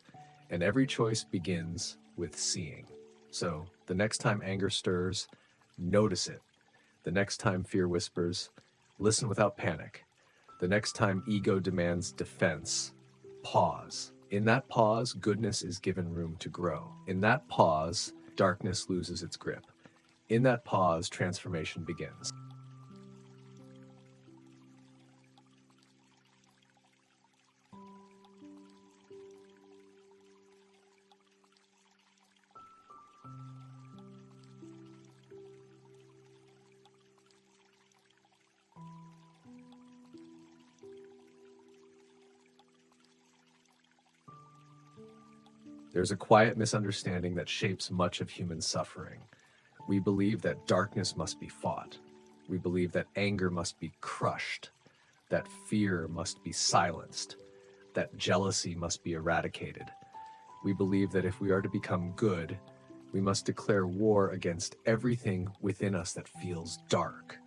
And every choice begins with seeing. So the next time anger stirs, notice it. The next time fear whispers, listen without panic. The next time ego demands defense, pause. In that pause, goodness is given room to grow. In that pause, darkness loses its grip. In that pause, transformation begins. There's a quiet misunderstanding that shapes much of human suffering. We believe that darkness must be fought. We believe that anger must be crushed, that fear must be silenced, that jealousy must be eradicated. We believe that if we are to become good, we must declare war against everything within us that feels dark.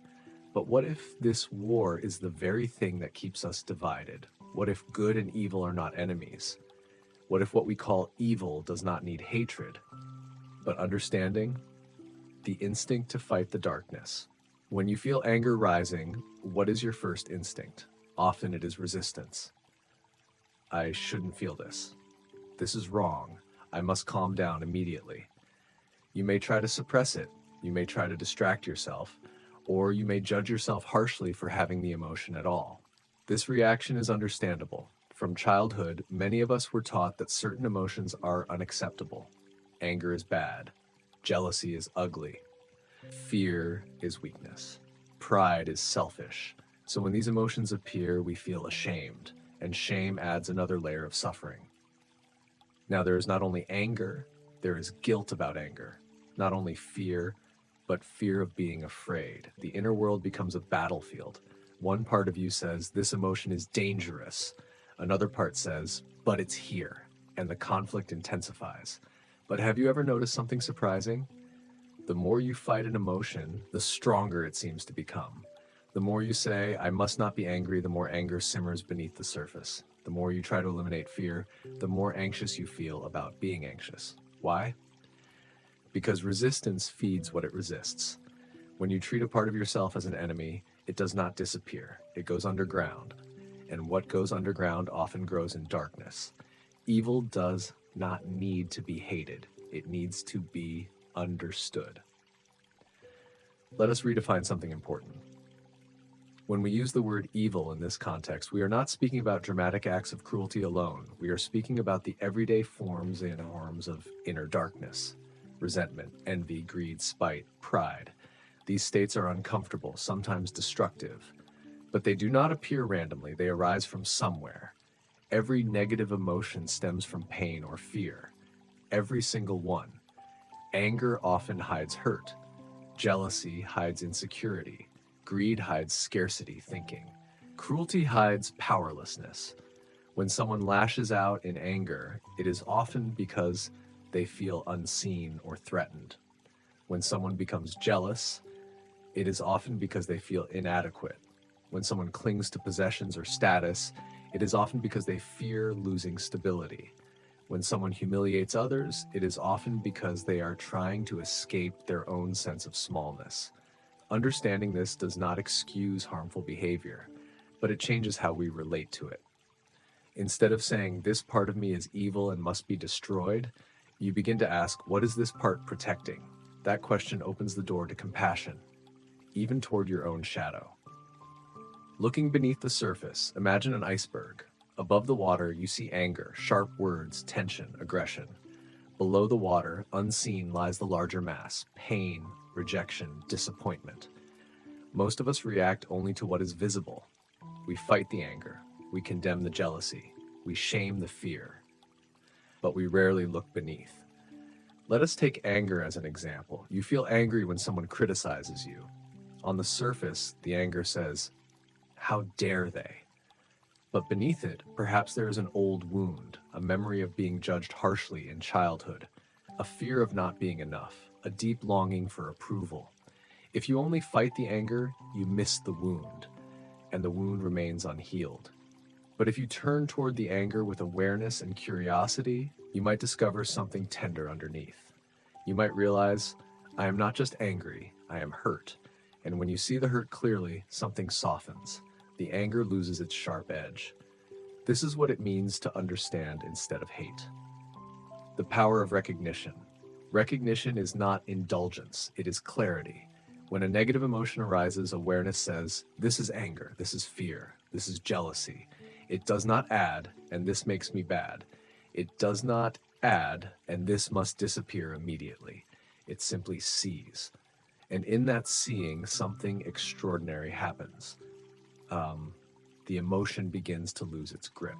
But what if this war is the very thing that keeps us divided? What if good and evil are not enemies? What if what we call evil does not need hatred, but understanding? The instinct to fight the darkness. When you feel anger rising, what is your first instinct? Often it is resistance. I shouldn't feel this. This is wrong. I must calm down immediately. You may try to suppress it. You may try to distract yourself, or you may judge yourself harshly for having the emotion at all. This reaction is understandable. From childhood, many of us were taught that certain emotions are unacceptable. Anger is bad. Jealousy is ugly. Fear is weakness. Pride is selfish. So when these emotions appear, we feel ashamed, and shame adds another layer of suffering. Now, there is not only anger, there is guilt about anger. Not only fear, but fear of being afraid. The inner world becomes a battlefield. One part of you says, this emotion is dangerous. Another part says, but it's here, and the conflict intensifies. But have you ever noticed something surprising? The more you fight an emotion, the stronger it seems to become. The more you say, I must not be angry, the more anger simmers beneath the surface. The more you try to eliminate fear, the more anxious you feel about being anxious. Why? Because resistance feeds what it resists. When you treat a part of yourself as an enemy, it does not disappear. It goes underground. And what goes underground often grows in darkness. Evil does not need to be hated. It needs to be understood. Let us redefine something important. When we use the word evil in this context, we are not speaking about dramatic acts of cruelty alone. We are speaking about the everyday forms and norms of inner darkness, resentment, envy, greed, spite, pride. These states are uncomfortable, sometimes destructive. But they do not appear randomly. They arise from somewhere. Every negative emotion stems from pain or fear. Every single one. Anger often hides hurt. Jealousy hides insecurity. Greed hides scarcity thinking. Cruelty hides powerlessness. When someone lashes out in anger, it is often because they feel unseen or threatened. When someone becomes jealous, it is often because they feel inadequate. When someone clings to possessions or status, it is often because they fear losing stability. When someone humiliates others, it is often because they are trying to escape their own sense of smallness. Understanding this does not excuse harmful behavior, but it changes how we relate to it. Instead of saying, "This part of me is evil and must be destroyed," you begin to ask, "What is this part protecting?" That question opens the door to compassion, even toward your own shadow. Looking beneath the surface, imagine an iceberg. Above the water, you see anger, sharp words, tension, aggression. Below the water, unseen, lies the larger mass: pain, rejection, disappointment. Most of us react only to what is visible. We fight the anger, we condemn the jealousy, we shame the fear, but we rarely look beneath. Let us take anger as an example. You feel angry when someone criticizes you. On the surface, the anger says, "How dare they?" But beneath it, perhaps there is an old wound, a memory of being judged harshly in childhood, a fear of not being enough, a deep longing for approval. If you only fight the anger, you miss the wound, and the wound remains unhealed. But if you turn toward the anger with awareness and curiosity, you might discover something tender underneath. You might realize, "I am not just angry, I am hurt." And when you see the hurt clearly, something softens. The anger loses its sharp edge. This is what it means to understand instead of hate. The power of recognition. Recognition is not indulgence, it is clarity. When a negative emotion arises, awareness says, "This is anger, this is fear, this is jealousy. It does not add, and this makes me bad. It does not add, and this must disappear immediately." It simply sees. And in that seeing, something extraordinary happens. The emotion begins to lose its grip.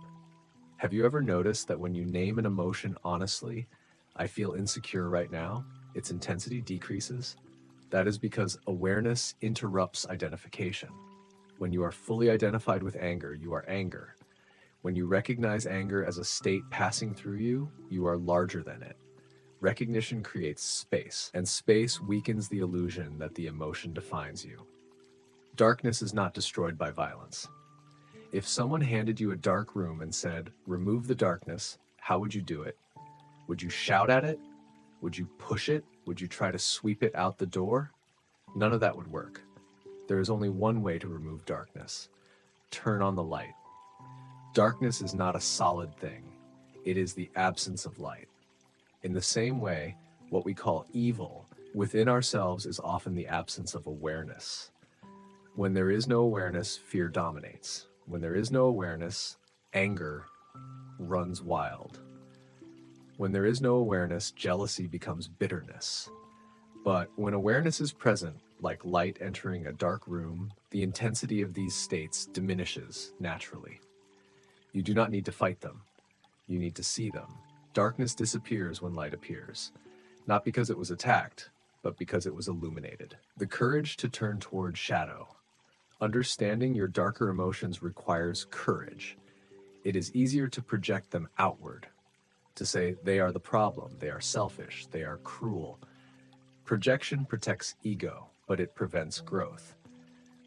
Have you ever noticed that when you name an emotion honestly, "I feel insecure right now," its intensity decreases? That is because awareness interrupts identification. When you are fully identified with anger, you are anger. When you recognize anger as a state passing through you, you are larger than it. Recognition creates space, and space weakens the illusion that the emotion defines you. Darkness is not destroyed by violence. If someone handed you a dark room and said, "Remove the darkness," how would you do it? Would you shout at it? Would you push it? Would you try to sweep it out the door? None of that would work. There is only one way to remove darkness. Turn on the light. Darkness is not a solid thing. It is the absence of light. In the same way, what we call evil within ourselves is often the absence of awareness. When there is no awareness, fear dominates. When there is no awareness, anger runs wild. When there is no awareness, jealousy becomes bitterness. But when awareness is present, like light entering a dark room, the intensity of these states diminishes naturally. You do not need to fight them. You need to see them. Darkness disappears when light appears, not because it was attacked, but because it was illuminated. The courage to turn toward shadow. Understanding your darker emotions requires courage. It is easier to project them outward, to say they are the problem, they are selfish, they are cruel. Projection protects ego, but it prevents growth.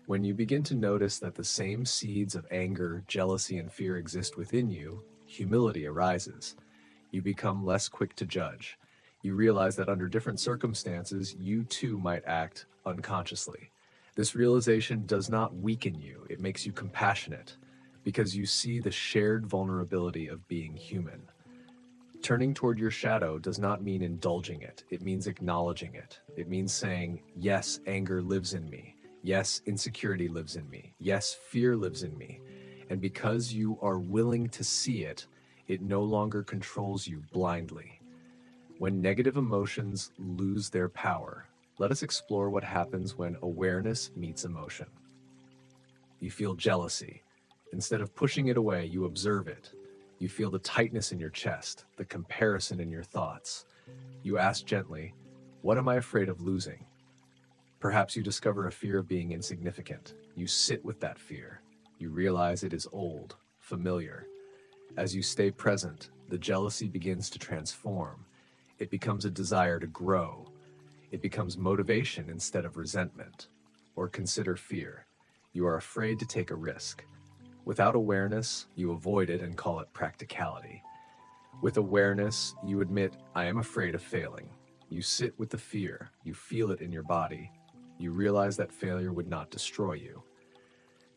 When you begin to notice that the same seeds of anger, jealousy, and fear exist within you, humility arises. You become less quick to judge. You realize that under different circumstances, you too might act unconsciously. This realization does not weaken you, it makes you compassionate, because you see the shared vulnerability of being human. Turning toward your shadow does not mean indulging it, it means acknowledging it. It means saying, "Yes, anger lives in me. Yes, insecurity lives in me. Yes, fear lives in me." And because you are willing to see it, it no longer controls you blindly. When negative emotions lose their power, let us explore what happens when awareness meets emotion. You feel jealousy. Instead of pushing it away, you observe it. You feel the tightness in your chest, the comparison in your thoughts. You ask gently, "What am I afraid of losing?" Perhaps you discover a fear of being insignificant. You sit with that fear. You realize it is old, familiar. As you stay present, the jealousy begins to transform. It becomes a desire to grow. It becomes motivation instead of resentment. Or consider fear. You are afraid to take a risk. Without awareness, you avoid it and call it practicality. With awareness, you admit, I am afraid of failing. You sit with the fear. You feel it in your body. You realize that failure would not destroy you.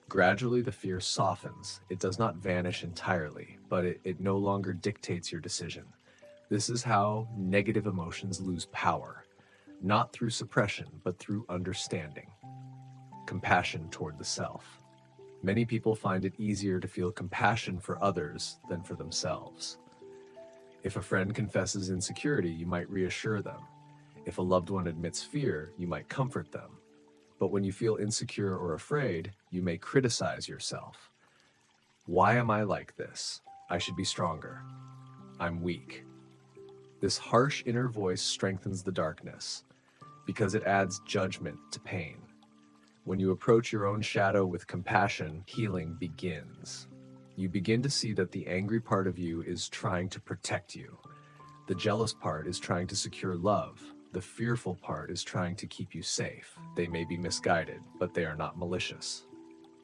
Gradually, the fear softens. It does not vanish entirely, but it no longer dictates your decision. This is how negative emotions lose power, not through suppression, but through understanding. Compassion toward the self. Many people find it easier to feel compassion for others than for themselves. If a friend confesses insecurity, you might reassure them. If a loved one admits fear, you might comfort them. But when you feel insecure or afraid, you may criticize yourself. Why am I like this? I should be stronger. I'm weak. This harsh inner voice strengthens the darkness because it adds judgment to pain. When you approach your own shadow with compassion, healing begins. You begin to see that the angry part of you is trying to protect you. The jealous part is trying to secure love. The fearful part is trying to keep you safe. They may be misguided, but they are not malicious.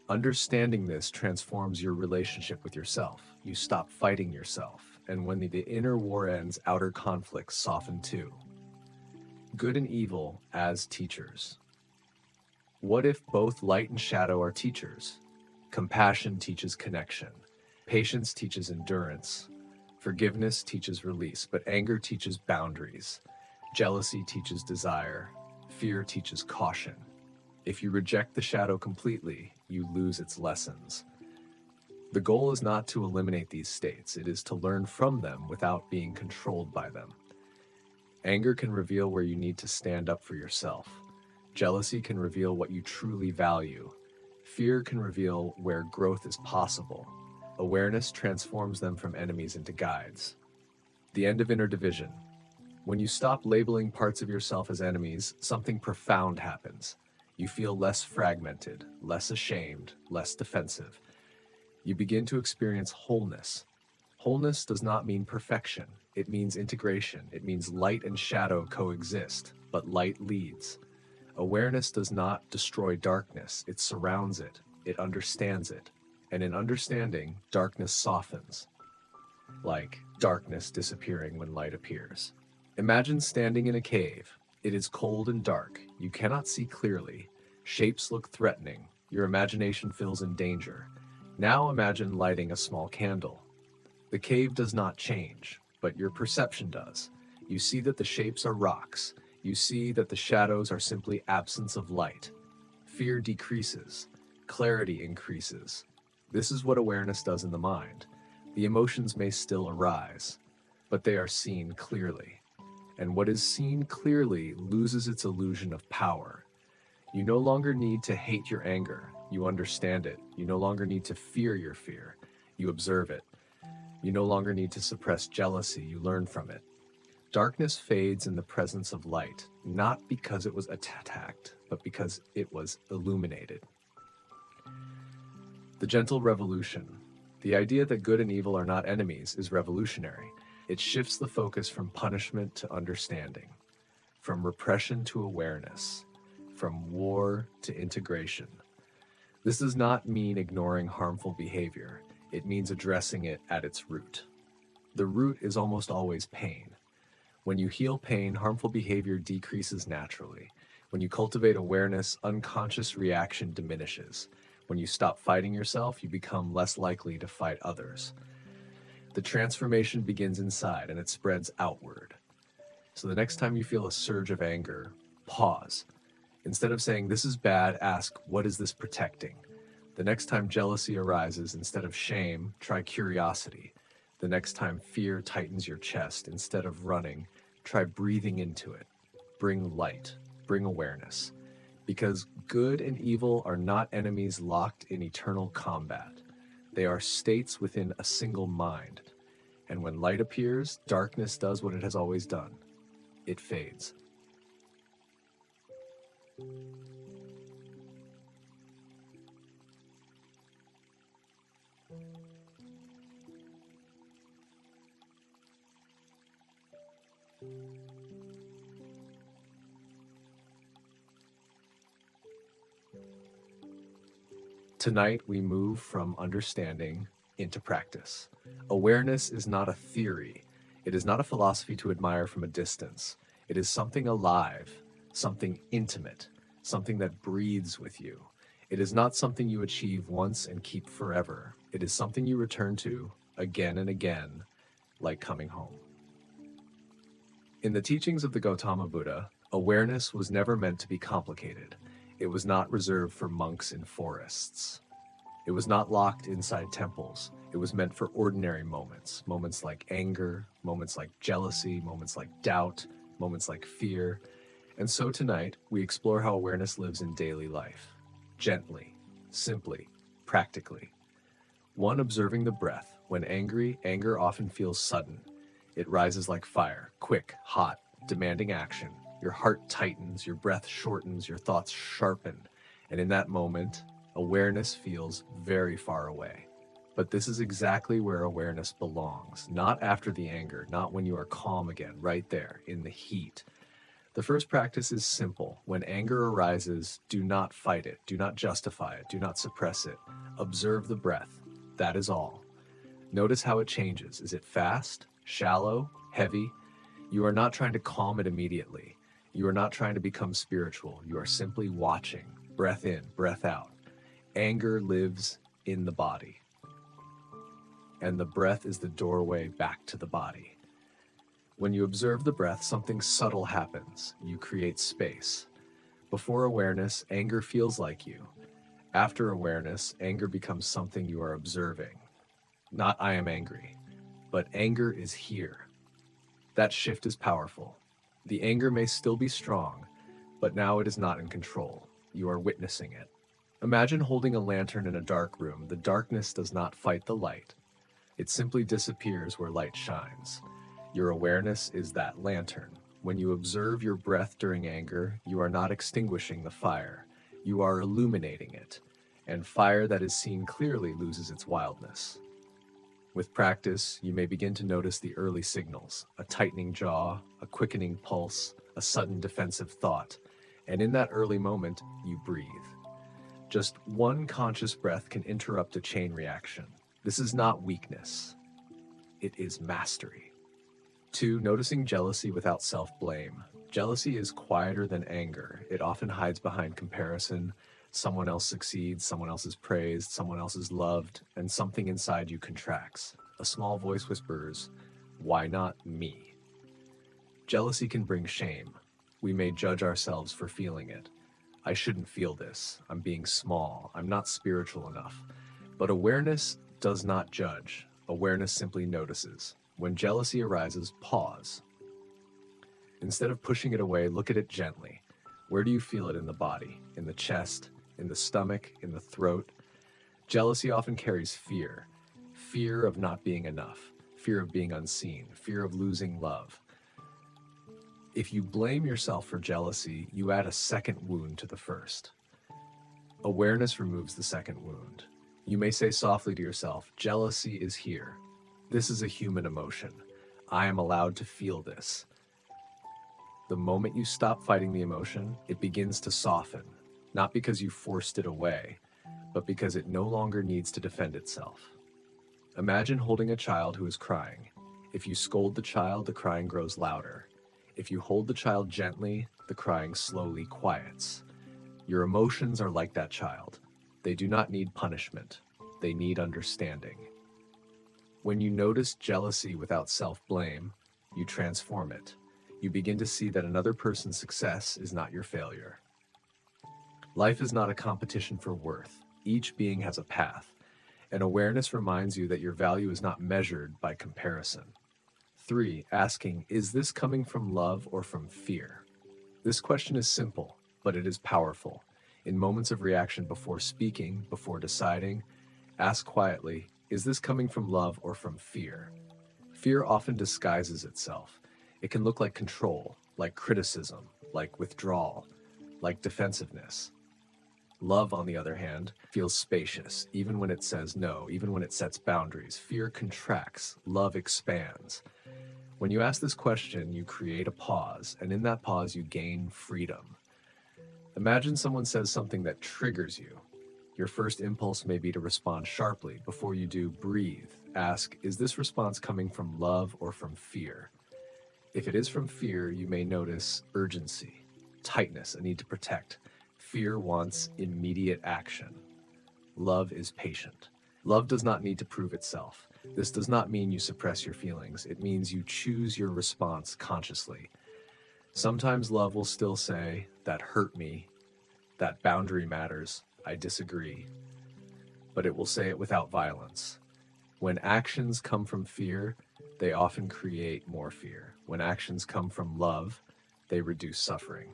Understanding this transforms your relationship with yourself. You stop fighting yourself, and when the inner war ends, outer conflicts soften too. Good and evil as teachers. What if both light and shadow are teachers? Compassion teaches connection. Patience teaches endurance. Forgiveness teaches release, but anger teaches boundaries. Jealousy teaches desire. Fear teaches caution. If you reject the shadow completely, you lose its lessons. The goal is not to eliminate these states. It is to learn from them without being controlled by them. Anger can reveal where you need to stand up for yourself. Jealousy can reveal what you truly value. Fear can reveal where growth is possible. Awareness transforms them from enemies into guides. The end of inner division. When you stop labeling parts of yourself as enemies, something profound happens. You feel less fragmented, less ashamed, less defensive. You begin to experience wholeness. Wholeness does not mean perfection. It means integration. It means light and shadow coexist, but light leads. Awareness does not destroy darkness. It surrounds it. It understands it. And in understanding, darkness softens, like darkness disappearing when light appears. Imagine standing in a cave. It is cold and dark. You cannot see clearly. Shapes look threatening. Your imagination feels in danger. Now imagine lighting a small candle. The cave does not change, but your perception does. You see that the shapes are rocks. You see that the shadows are simply absence of light. Fear decreases. Clarity increases. This is what awareness does in the mind. The emotions may still arise, but they are seen clearly. And what is seen clearly loses its illusion of power. You no longer need to hate your anger. You understand it. You no longer need to fear your fear. You observe it. You no longer need to suppress jealousy. You learn from it. Darkness fades in the presence of light, not because it was attacked, but because it was illuminated. The gentle revolution. The idea that good and evil are not enemies is revolutionary. It shifts the focus from punishment to understanding, from repression to awareness, from war to integration. This does not mean ignoring harmful behavior. It means addressing it at its root. The root is almost always pain. When you heal pain, harmful behavior decreases naturally. When you cultivate awareness, unconscious reaction diminishes. When you stop fighting yourself, you become less likely to fight others. The transformation begins inside and it spreads outward. So the next time you feel a surge of anger, pause. Instead of saying, this is bad, ask, what is this protecting? The next time jealousy arises, instead of shame, try curiosity. The next time fear tightens your chest, instead of running, try breathing into it. Bring light, bring awareness. Because good and evil are not enemies locked in eternal combat. They are states within a single mind. And when light appears, darkness does what it has always done. It fades. Tonight, we move from understanding into practice. Awareness is not a theory. It is not a philosophy to admire from a distance. It is something alive, something intimate, something that breathes with you. It is not something you achieve once and keep forever. It is something you return to again and again, like coming home. In the teachings of the Gautama Buddha, awareness was never meant to be complicated. It was not reserved for monks in forests. It was not locked inside temples. It was meant for ordinary moments, moments like anger, moments like jealousy, moments like doubt, moments like fear. And so tonight, we explore how awareness lives in daily life, gently, simply, practically. One, observing the breath. When angry, anger often feels sudden. It rises like fire, quick, hot, demanding action. Your heart tightens, your breath shortens, your thoughts sharpen. And in that moment, awareness feels very far away. But this is exactly where awareness belongs, not after the anger, not when you are calm again, right there, in the heat. The first practice is simple. When anger arises, do not fight it, do not justify it, do not suppress it. Observe the breath. That is all. Notice how it changes. Is it fast, shallow, heavy? You are not trying to calm it immediately. You are not trying to become spiritual. You are simply watching. Breath in, breath out. Anger lives in the body. And the breath is the doorway back to the body. When you observe the breath, something subtle happens. You create space. Before awareness, anger feels like you. After awareness, anger becomes something you are observing. Not I am angry, but anger is here. That shift is powerful. The anger may still be strong, but now it is not in control. You are witnessing it. Imagine holding a lantern in a dark room. The darkness does not fight the light. It simply disappears where light shines. Your awareness is that lantern. When you observe your breath during anger, you are not extinguishing the fire. You are illuminating it. And fire that is seen clearly loses its wildness. With practice, you may begin to notice the early signals, a tightening jaw, a quickening pulse, a sudden defensive thought. And in that early moment, you breathe. Just one conscious breath can interrupt a chain reaction. This is not weakness. It is mastery. 2, noticing jealousy without self-blame. Jealousy is quieter than anger. It often hides behind comparison. Someone else succeeds, someone else is praised, someone else is loved, and something inside you contracts. A small voice whispers, "Why not me?" Jealousy can bring shame. We may judge ourselves for feeling it. I shouldn't feel this. I'm being small. I'm not spiritual enough. But awareness does not judge. Awareness simply notices. When jealousy arises, pause. Instead of pushing it away, look at it gently. Where do you feel it in the body? In the chest? In the stomach? In the throat? Jealousy often carries fear. Fear of not being enough. Fear of being unseen. Fear of losing love. If you blame yourself for jealousy, you add a second wound to the first. Awareness removes the second wound. You may say softly to yourself, "Jealousy is here. This is a human emotion. I am allowed to feel this." The moment you stop fighting the emotion, it begins to soften, not because you forced it away, but because it no longer needs to defend itself. Imagine holding a child who is crying. If you scold the child, the crying grows louder. If you hold the child gently, the crying slowly quiets. Your emotions are like that child. They do not need punishment. They need understanding. When you notice jealousy without self-blame, you transform it. You begin to see that another person's success is not your failure. Life is not a competition for worth. Each being has a path, and awareness reminds you that your value is not measured by comparison. 3, asking, is this coming from love or from fear? This question is simple, but it is powerful. In moments of reaction, before speaking, before deciding, ask quietly, is this coming from love or from fear? Fear often disguises itself. It can look like control, like criticism, like withdrawal. like defensiveness. Love, on the other hand, feels spacious, even when it says no, even when it sets boundaries. Fear contracts, love expands. When you ask this question, you create a pause, and in that pause, you gain freedom. Imagine someone says something that triggers you. Your first impulse may be to respond sharply. Before you do, breathe. Ask, is this response coming from love or from fear? If it is from fear, you may notice urgency, tightness, a need to protect. Fear wants immediate action. Love is patient. Love does not need to prove itself. This does not mean you suppress your feelings. It means you choose your response consciously. Sometimes love will still say, that hurt me, that boundary matters, I disagree. But it will say it without violence. When actions come from fear, they often create more fear. When actions come from love, they reduce suffering.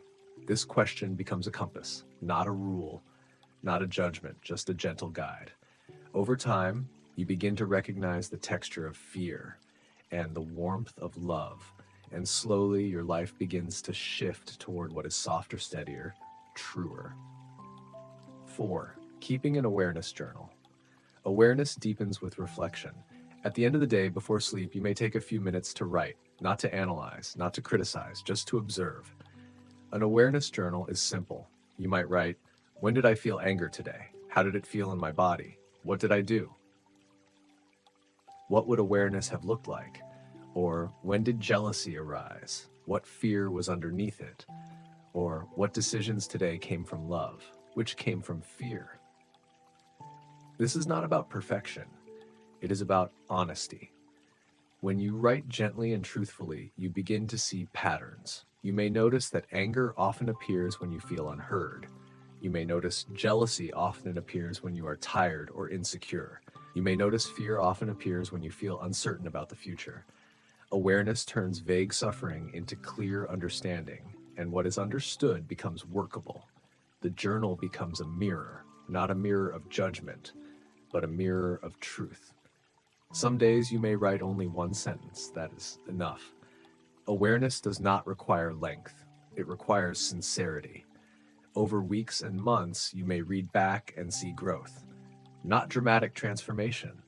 This question becomes a compass, not a rule, not a judgment, just a gentle guide. Over time, you begin to recognize the texture of fear and the warmth of love, and slowly your life begins to shift toward what is softer, steadier, truer. 4. Keeping an awareness journal. Awareness deepens with reflection. At the end of the day, before sleep, you may take a few minutes to write, not to analyze, not to criticize, just to observe. An awareness journal is simple. You might write, when did I feel anger today? How did it feel in my body? What did I do? What would awareness have looked like? Or when did jealousy arise? What fear was underneath it? Or what decisions today came from love? Which came from fear? This is not about perfection. It is about honesty. When you write gently and truthfully, you begin to see patterns. You may notice that anger often appears when you feel unheard. You may notice jealousy often appears when you are tired or insecure. You may notice fear often appears when you feel uncertain about the future. Awareness turns vague suffering into clear understanding, and what is understood becomes workable. The journal becomes a mirror, not a mirror of judgment, but a mirror of truth. Some days you may write only one sentence. That is enough. Awareness does not require length. It requires sincerity. Over weeks and months, you may read back and see growth. Not dramatic transformation,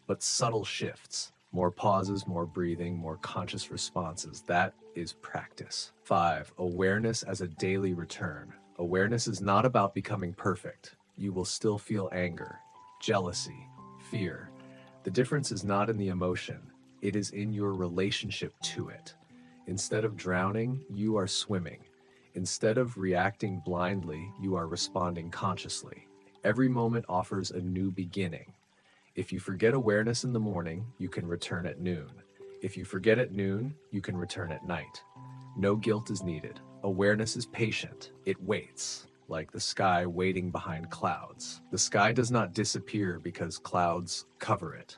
but subtle shifts. More pauses, more breathing, more conscious responses. That is practice. 5. Awareness as a daily return. Awareness is not about becoming perfect. You will still feel anger, jealousy, fear. The difference is not in the emotion. It is in your relationship to it. Instead of drowning, you are swimming. Instead of reacting blindly, you are responding consciously. Every moment offers a new beginning. If you forget awareness in the morning, you can return at noon. If you forget at noon, you can return at night. No guilt is needed. Awareness is patient. It waits, like the sky waiting behind clouds. The sky does not disappear because clouds cover it.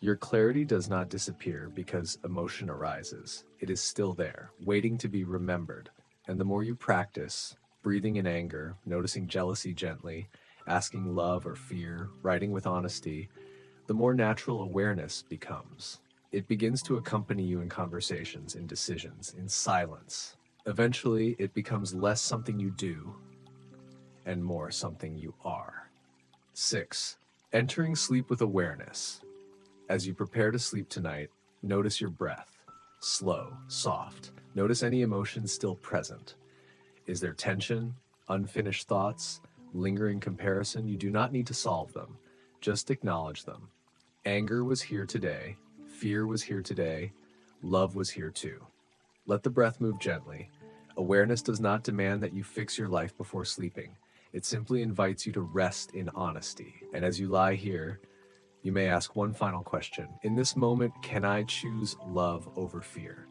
Your clarity does not disappear because emotion arises. It is still there, waiting to be remembered. And the more you practice, breathing in anger, noticing jealousy gently, asking love or fear, writing with honesty, the more natural awareness becomes. It begins to accompany you in conversations, in decisions, in silence. Eventually, it becomes less something you do and more something you are. 6. Entering sleep with awareness. As you prepare to sleep tonight, notice your breath. Slow, soft. Notice any emotions still present. Is there tension, unfinished thoughts, lingering comparison? You do not need to solve them. Just acknowledge them. Anger was here today. Fear was here today. Love was here too. Let the breath move gently. Awareness does not demand that you fix your life before sleeping. It simply invites you to rest in honesty. And as you lie here, you may ask one final question. In this moment, can I choose love over fear?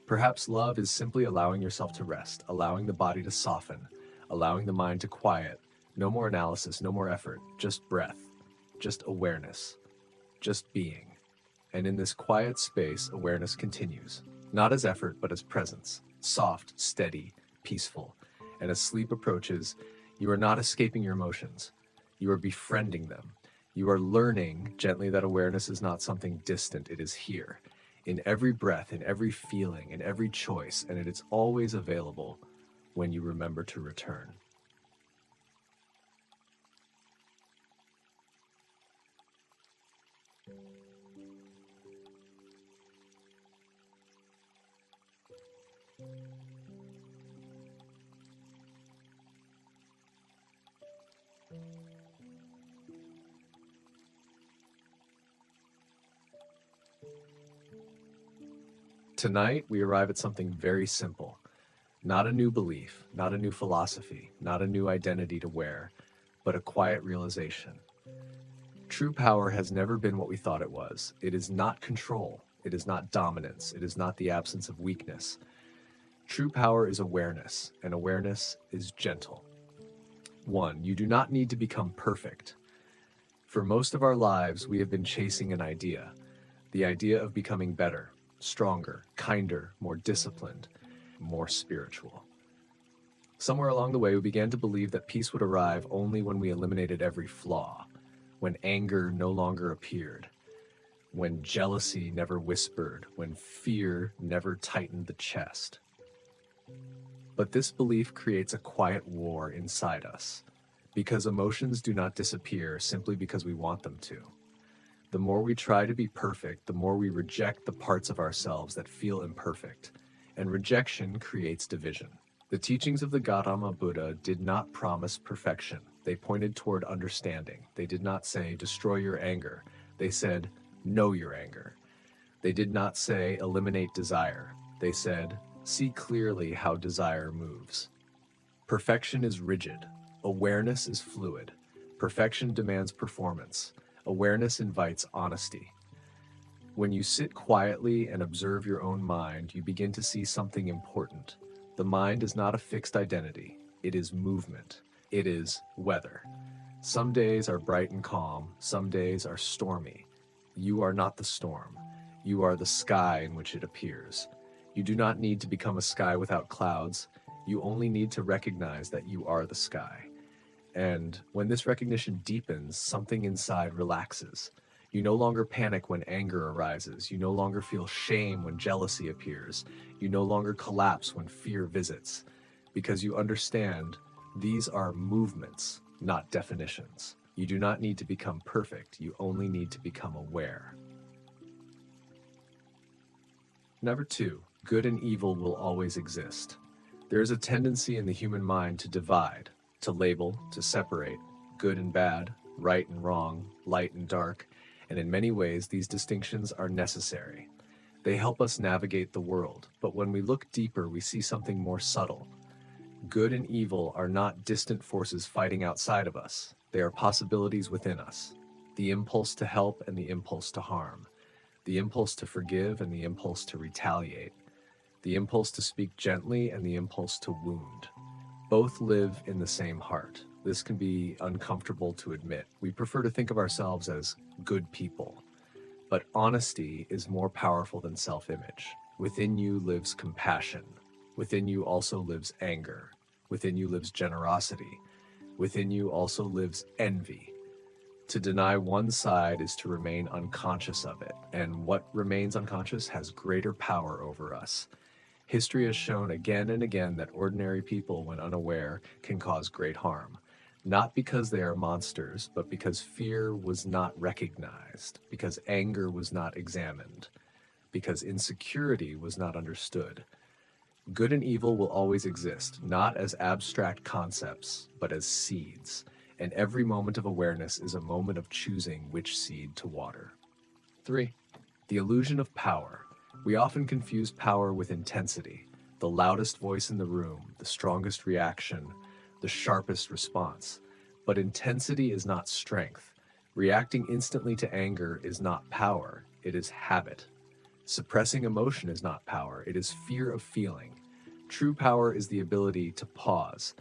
Perhaps love is simply allowing yourself to rest, allowing the body to soften, allowing the mind to quiet. No more analysis, no more effort, just breath, just awareness, just being. And in this quiet space, awareness continues, not as effort, but as presence, soft, steady, peaceful. And as sleep approaches, you are not escaping your emotions. You are befriending them. You are learning gently that awareness is not something distant, it is here. In every breath, in every feeling, in every choice, and it is always available, when you remember to return. Tonight, we arrive at something very simple. Not a new belief, not a new philosophy, not a new identity to wear, but a quiet realization. True power has never been what we thought it was. It is not control. It is not dominance. It is not the absence of weakness. True power is awareness, and awareness is gentle. 1. You do not need to become perfect. For most of our lives, we have been chasing an idea, the idea of becoming better, stronger, kinder, more disciplined, more spiritual. Somewhere along the way, we began to believe that peace would arrive only when we eliminated every flaw, when anger no longer appeared, when jealousy never whispered, when fear never tightened the chest. But this belief creates a quiet war inside us, because emotions do not disappear simply because we want them to. The more we try to be perfect, the more we reject the parts of ourselves that feel imperfect, and rejection creates division. The teachings of the Gautama Buddha did not promise perfection. They pointed toward understanding. They did not say, destroy your anger. They said, know your anger. They did not say, eliminate desire. They said, see clearly how desire moves. Perfection is rigid. Awareness is fluid. Perfection demands performance. Awareness invites honesty. When you sit quietly and observe your own mind, you begin to see something important. The mind is not a fixed identity. It is movement. It is weather. Some days are bright and calm. Some days are stormy. You are not the storm. You are the sky in which it appears. You do not need to become a sky without clouds. You only need to recognize that you are the sky. And when this recognition deepens, something inside relaxes. You no longer panic when anger arises. You no longer feel shame when jealousy appears. You no longer collapse when fear visits, because you understand these are movements, not definitions. You do not need to become perfect. You only need to become aware. Number 2, good and evil will always exist. There is a tendency in the human mind to divide, to label, to separate, good and bad, right and wrong, light and dark, and in many ways these distinctions are necessary. They help us navigate the world, but when we look deeper, we see something more subtle. Good and evil are not distant forces fighting outside of us. They are possibilities within us. The impulse to help and the impulse to harm. The impulse to forgive and the impulse to retaliate. The impulse to speak gently and the impulse to wound. Both live in the same heart. This can be uncomfortable to admit. We prefer to think of ourselves as good people. But honesty is more powerful than self-image. Within you lives compassion. Within you also lives anger. Within you lives generosity. Within you also lives envy. To deny one side is to remain unconscious of it, and what remains unconscious has greater power over us. History has shown again and again that ordinary people, when unaware, can cause great harm. Not because they are monsters, but because fear was not recognized, because anger was not examined, because insecurity was not understood. Good and evil will always exist, not as abstract concepts, but as seeds. And every moment of awareness is a moment of choosing which seed to water. 3. The illusion of power. We often confuse power with intensity, the loudest voice in the room, the strongest reaction, the sharpest response. But intensity is not strength. Reacting instantly to anger is not power, it is habit. Suppressing emotion is not power, it is fear of feeling. True power is the ability to pause,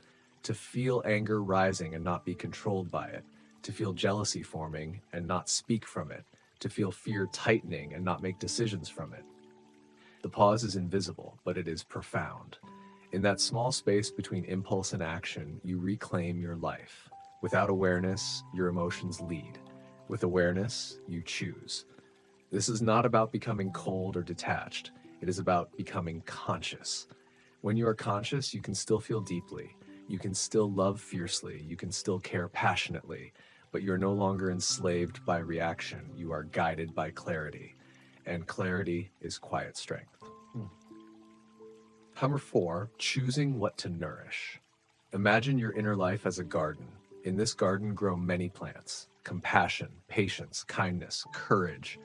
to feel anger rising and not be controlled by it, to feel jealousy forming and not speak from it, to feel fear tightening and not make decisions from it. The pause is invisible, but it is profound. In that small space between impulse and action, you reclaim your life. Without awareness, your emotions lead. With awareness, you choose. This is not about becoming cold or detached. It is about becoming conscious. When you are conscious, you can still feel deeply. You can still love fiercely. You can still care passionately. But you're no longer enslaved by reaction. You are guided by clarity. And clarity is quiet strength. Number 4, choosing what to nourish. Imagine your inner life as a garden. In this garden grow many plants: compassion, patience, kindness, courage,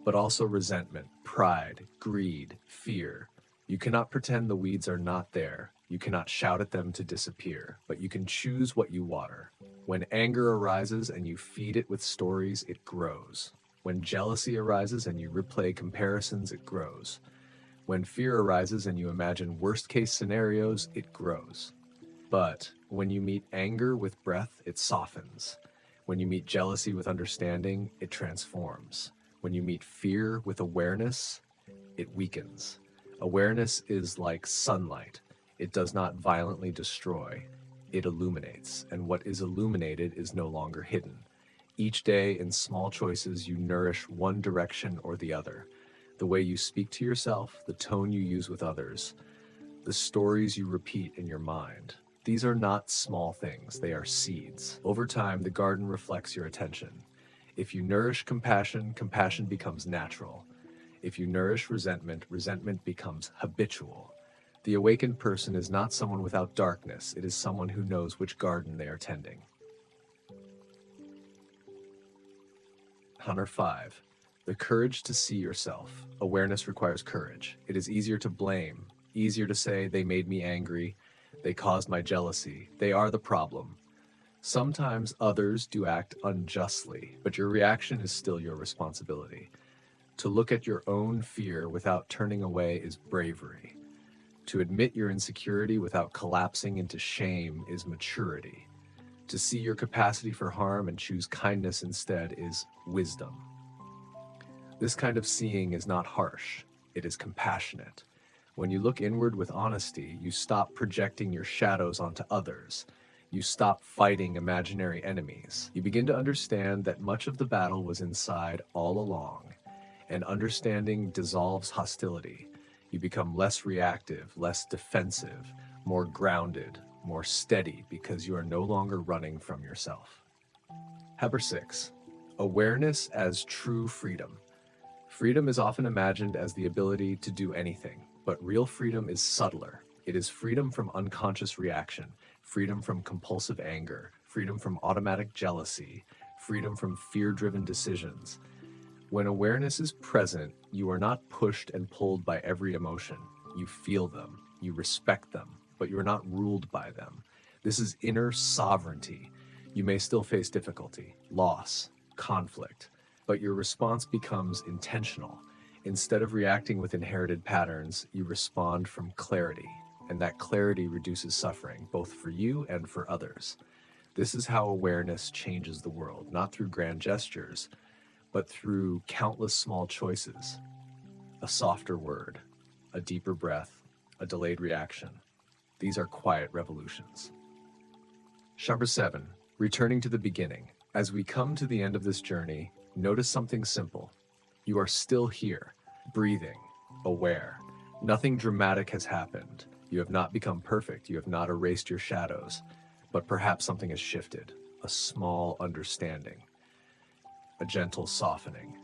but also resentment, pride, greed, fear. You cannot pretend the weeds are not there. You cannot shout at them to disappear, but you can choose what you water. When anger arises and you feed it with stories, it grows. When jealousy arises and you replay comparisons, it grows. When fear arises and you imagine worst-case scenarios, it grows. But when you meet anger with breath, it softens. When you meet jealousy with understanding, it transforms. When you meet fear with awareness, it weakens. Awareness is like sunlight. It does not violently destroy. It illuminates, and what is illuminated is no longer hidden. Each day, in small choices, you nourish one direction or the other. The way you speak to yourself, the tone you use with others, the stories you repeat in your mind. These are not small things, they are seeds. Over time, the garden reflects your attention. If you nourish compassion, compassion becomes natural. If you nourish resentment, resentment becomes habitual. The awakened person is not someone without darkness, it is someone who knows which garden they are tending. Number 5, the courage to see yourself. Awareness requires courage. It is easier to blame, easier to say, they made me angry, they caused my jealousy, they are the problem. Sometimes others do act unjustly, but your reaction is still your responsibility. To look at your own fear without turning away is bravery. To admit your insecurity without collapsing into shame is maturity. To see your capacity for harm and choose kindness instead is wisdom. This kind of seeing is not harsh, it is compassionate. When you look inward with honesty, you stop projecting your shadows onto others. You stop fighting imaginary enemies. You begin to understand that much of the battle was inside all along, and understanding dissolves hostility. You become less reactive, less defensive, more grounded, more steady, because you are no longer running from yourself. Number 6, awareness as true freedom. Freedom is often imagined as the ability to do anything, but real freedom is subtler. It is freedom from unconscious reaction, freedom from compulsive anger, freedom from automatic jealousy, freedom from fear-driven decisions. When awareness is present, you are not pushed and pulled by every emotion. You feel them, you respect them, but you are not ruled by them. This is inner sovereignty. You may still face difficulty, loss, conflict, but your response becomes intentional. Instead of reacting with inherited patterns, you respond from clarity, and that clarity reduces suffering, both for you and for others. This is how awareness changes the world, not through grand gestures, but through countless small choices. A softer word, a deeper breath, a delayed reaction. These are quiet revolutions. Number 7, returning to the beginning. As we come to the end of this journey, notice something simple. You are still here, breathing, aware. Nothing dramatic has happened. You have not become perfect. You have not erased your shadows, but perhaps something has shifted. A small understanding, a gentle softening.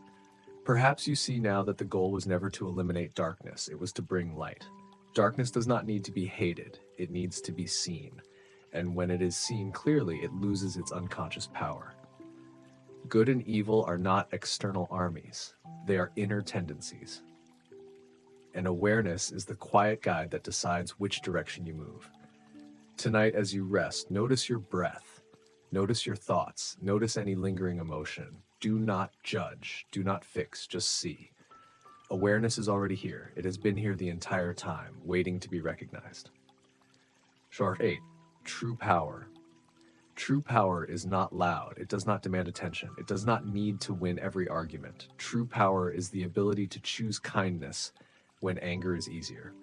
Perhaps you see now that the goal was never to eliminate darkness, it was to bring light. Darkness does not need to be hated, it needs to be seen. And when it is seen clearly, it loses its unconscious power. Good and evil are not external armies, they are inner tendencies. And awareness is the quiet guide that decides which direction you move. Tonight, as you rest, notice your breath, notice your thoughts, notice any lingering emotion. Do not judge, do not fix, just see. Awareness is already here. It has been here the entire time, waiting to be recognized. Chart 8, true power. True power is not loud. It does not demand attention. It does not need to win every argument. True power is the ability to choose kindness when anger is easier,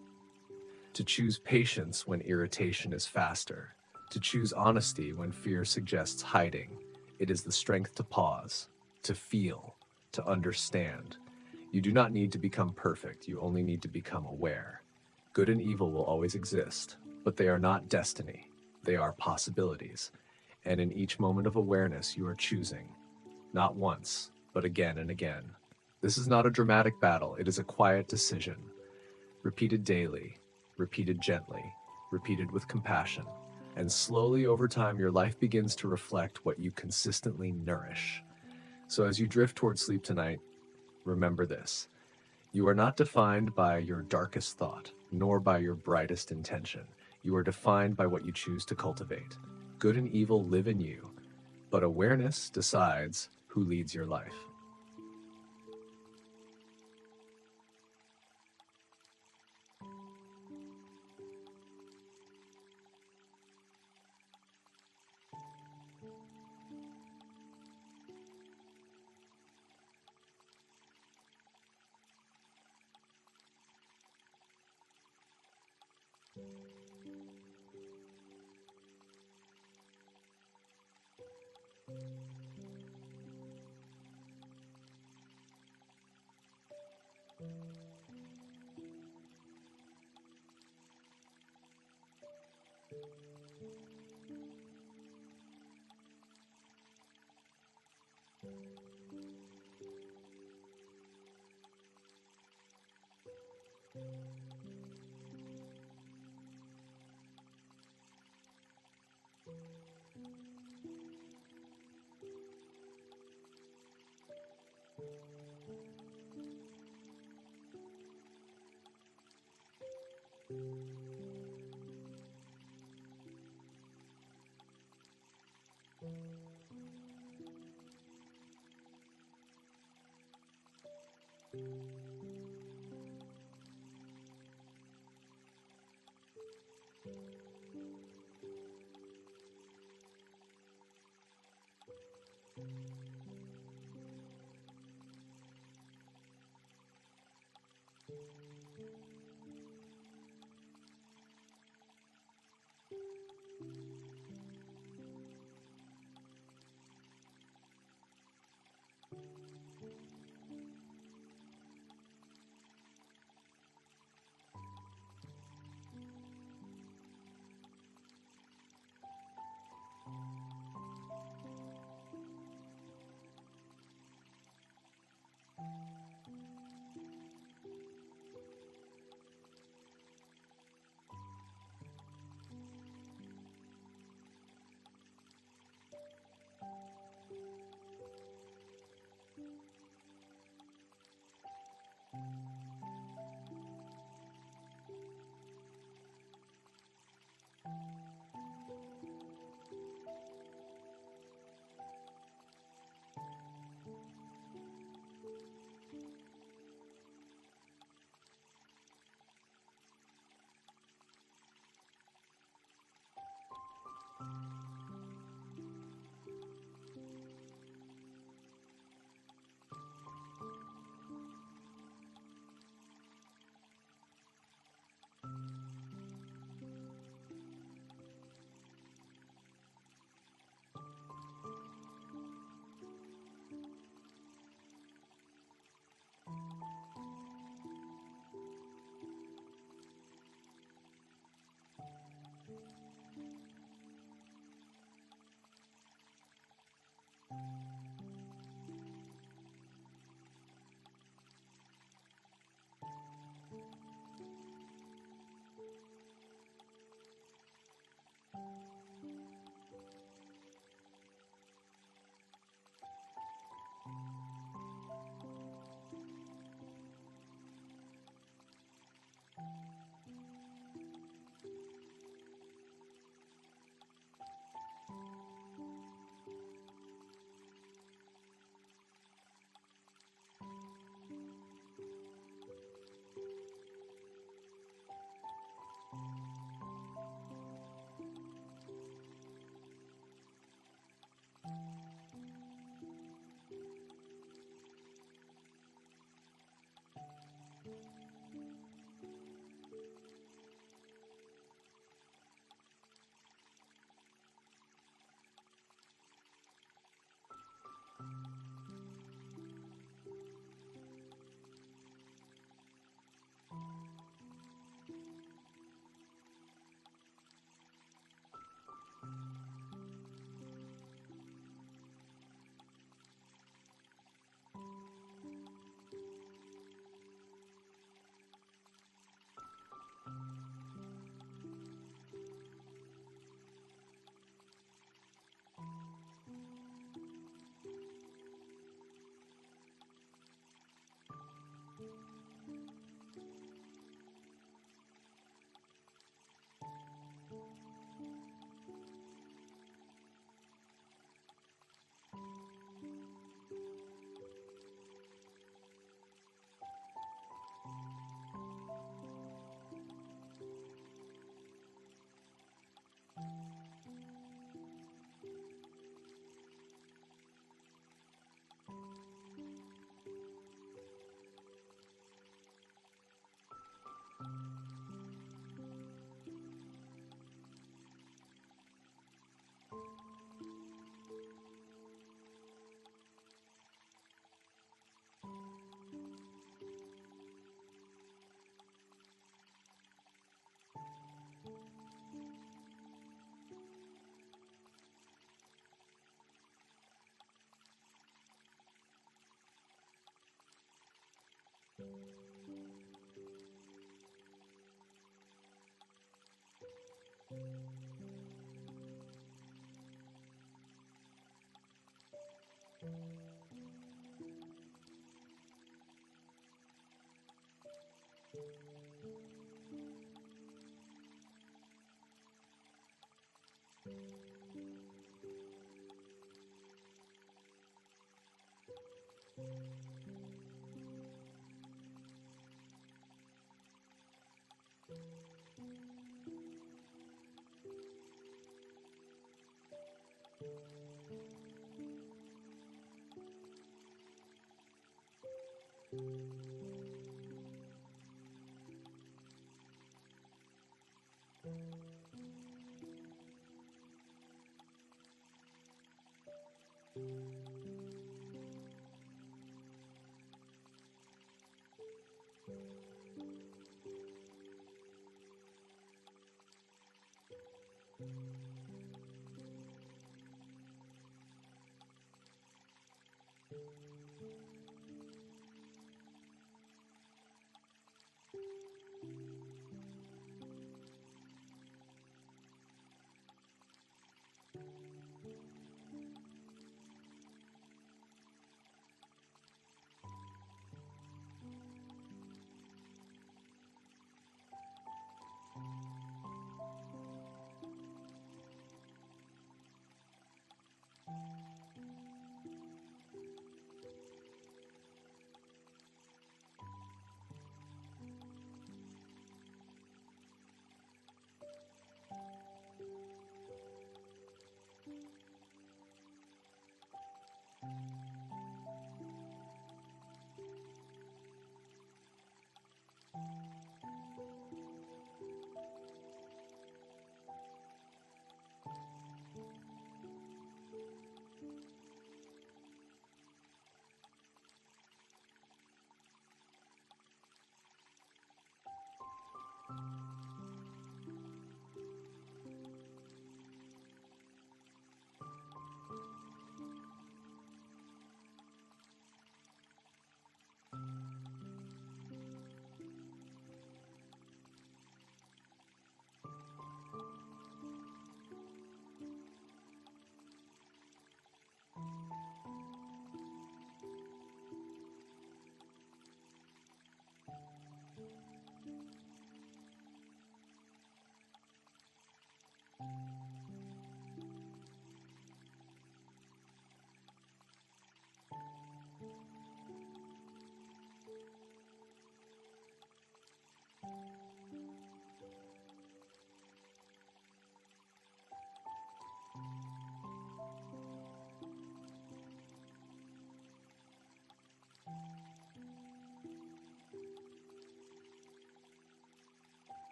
to choose patience when irritation is faster, to choose honesty when fear suggests hiding. It is the strength to pause, to feel, to understand. You do not need to become perfect. You only need to become aware. Good and evil will always exist, but they are not destiny. They are possibilities. And in each moment of awareness, you are choosing, not once, but again and again. This is not a dramatic battle, it is a quiet decision, repeated daily, repeated gently, repeated with compassion. And slowly over time, your life begins to reflect what you consistently nourish. So as you drift towards sleep tonight, remember this. You are not defined by your darkest thought, nor by your brightest intention. You are defined by what you choose to cultivate. Good and evil live in you, but awareness decides who leads your life.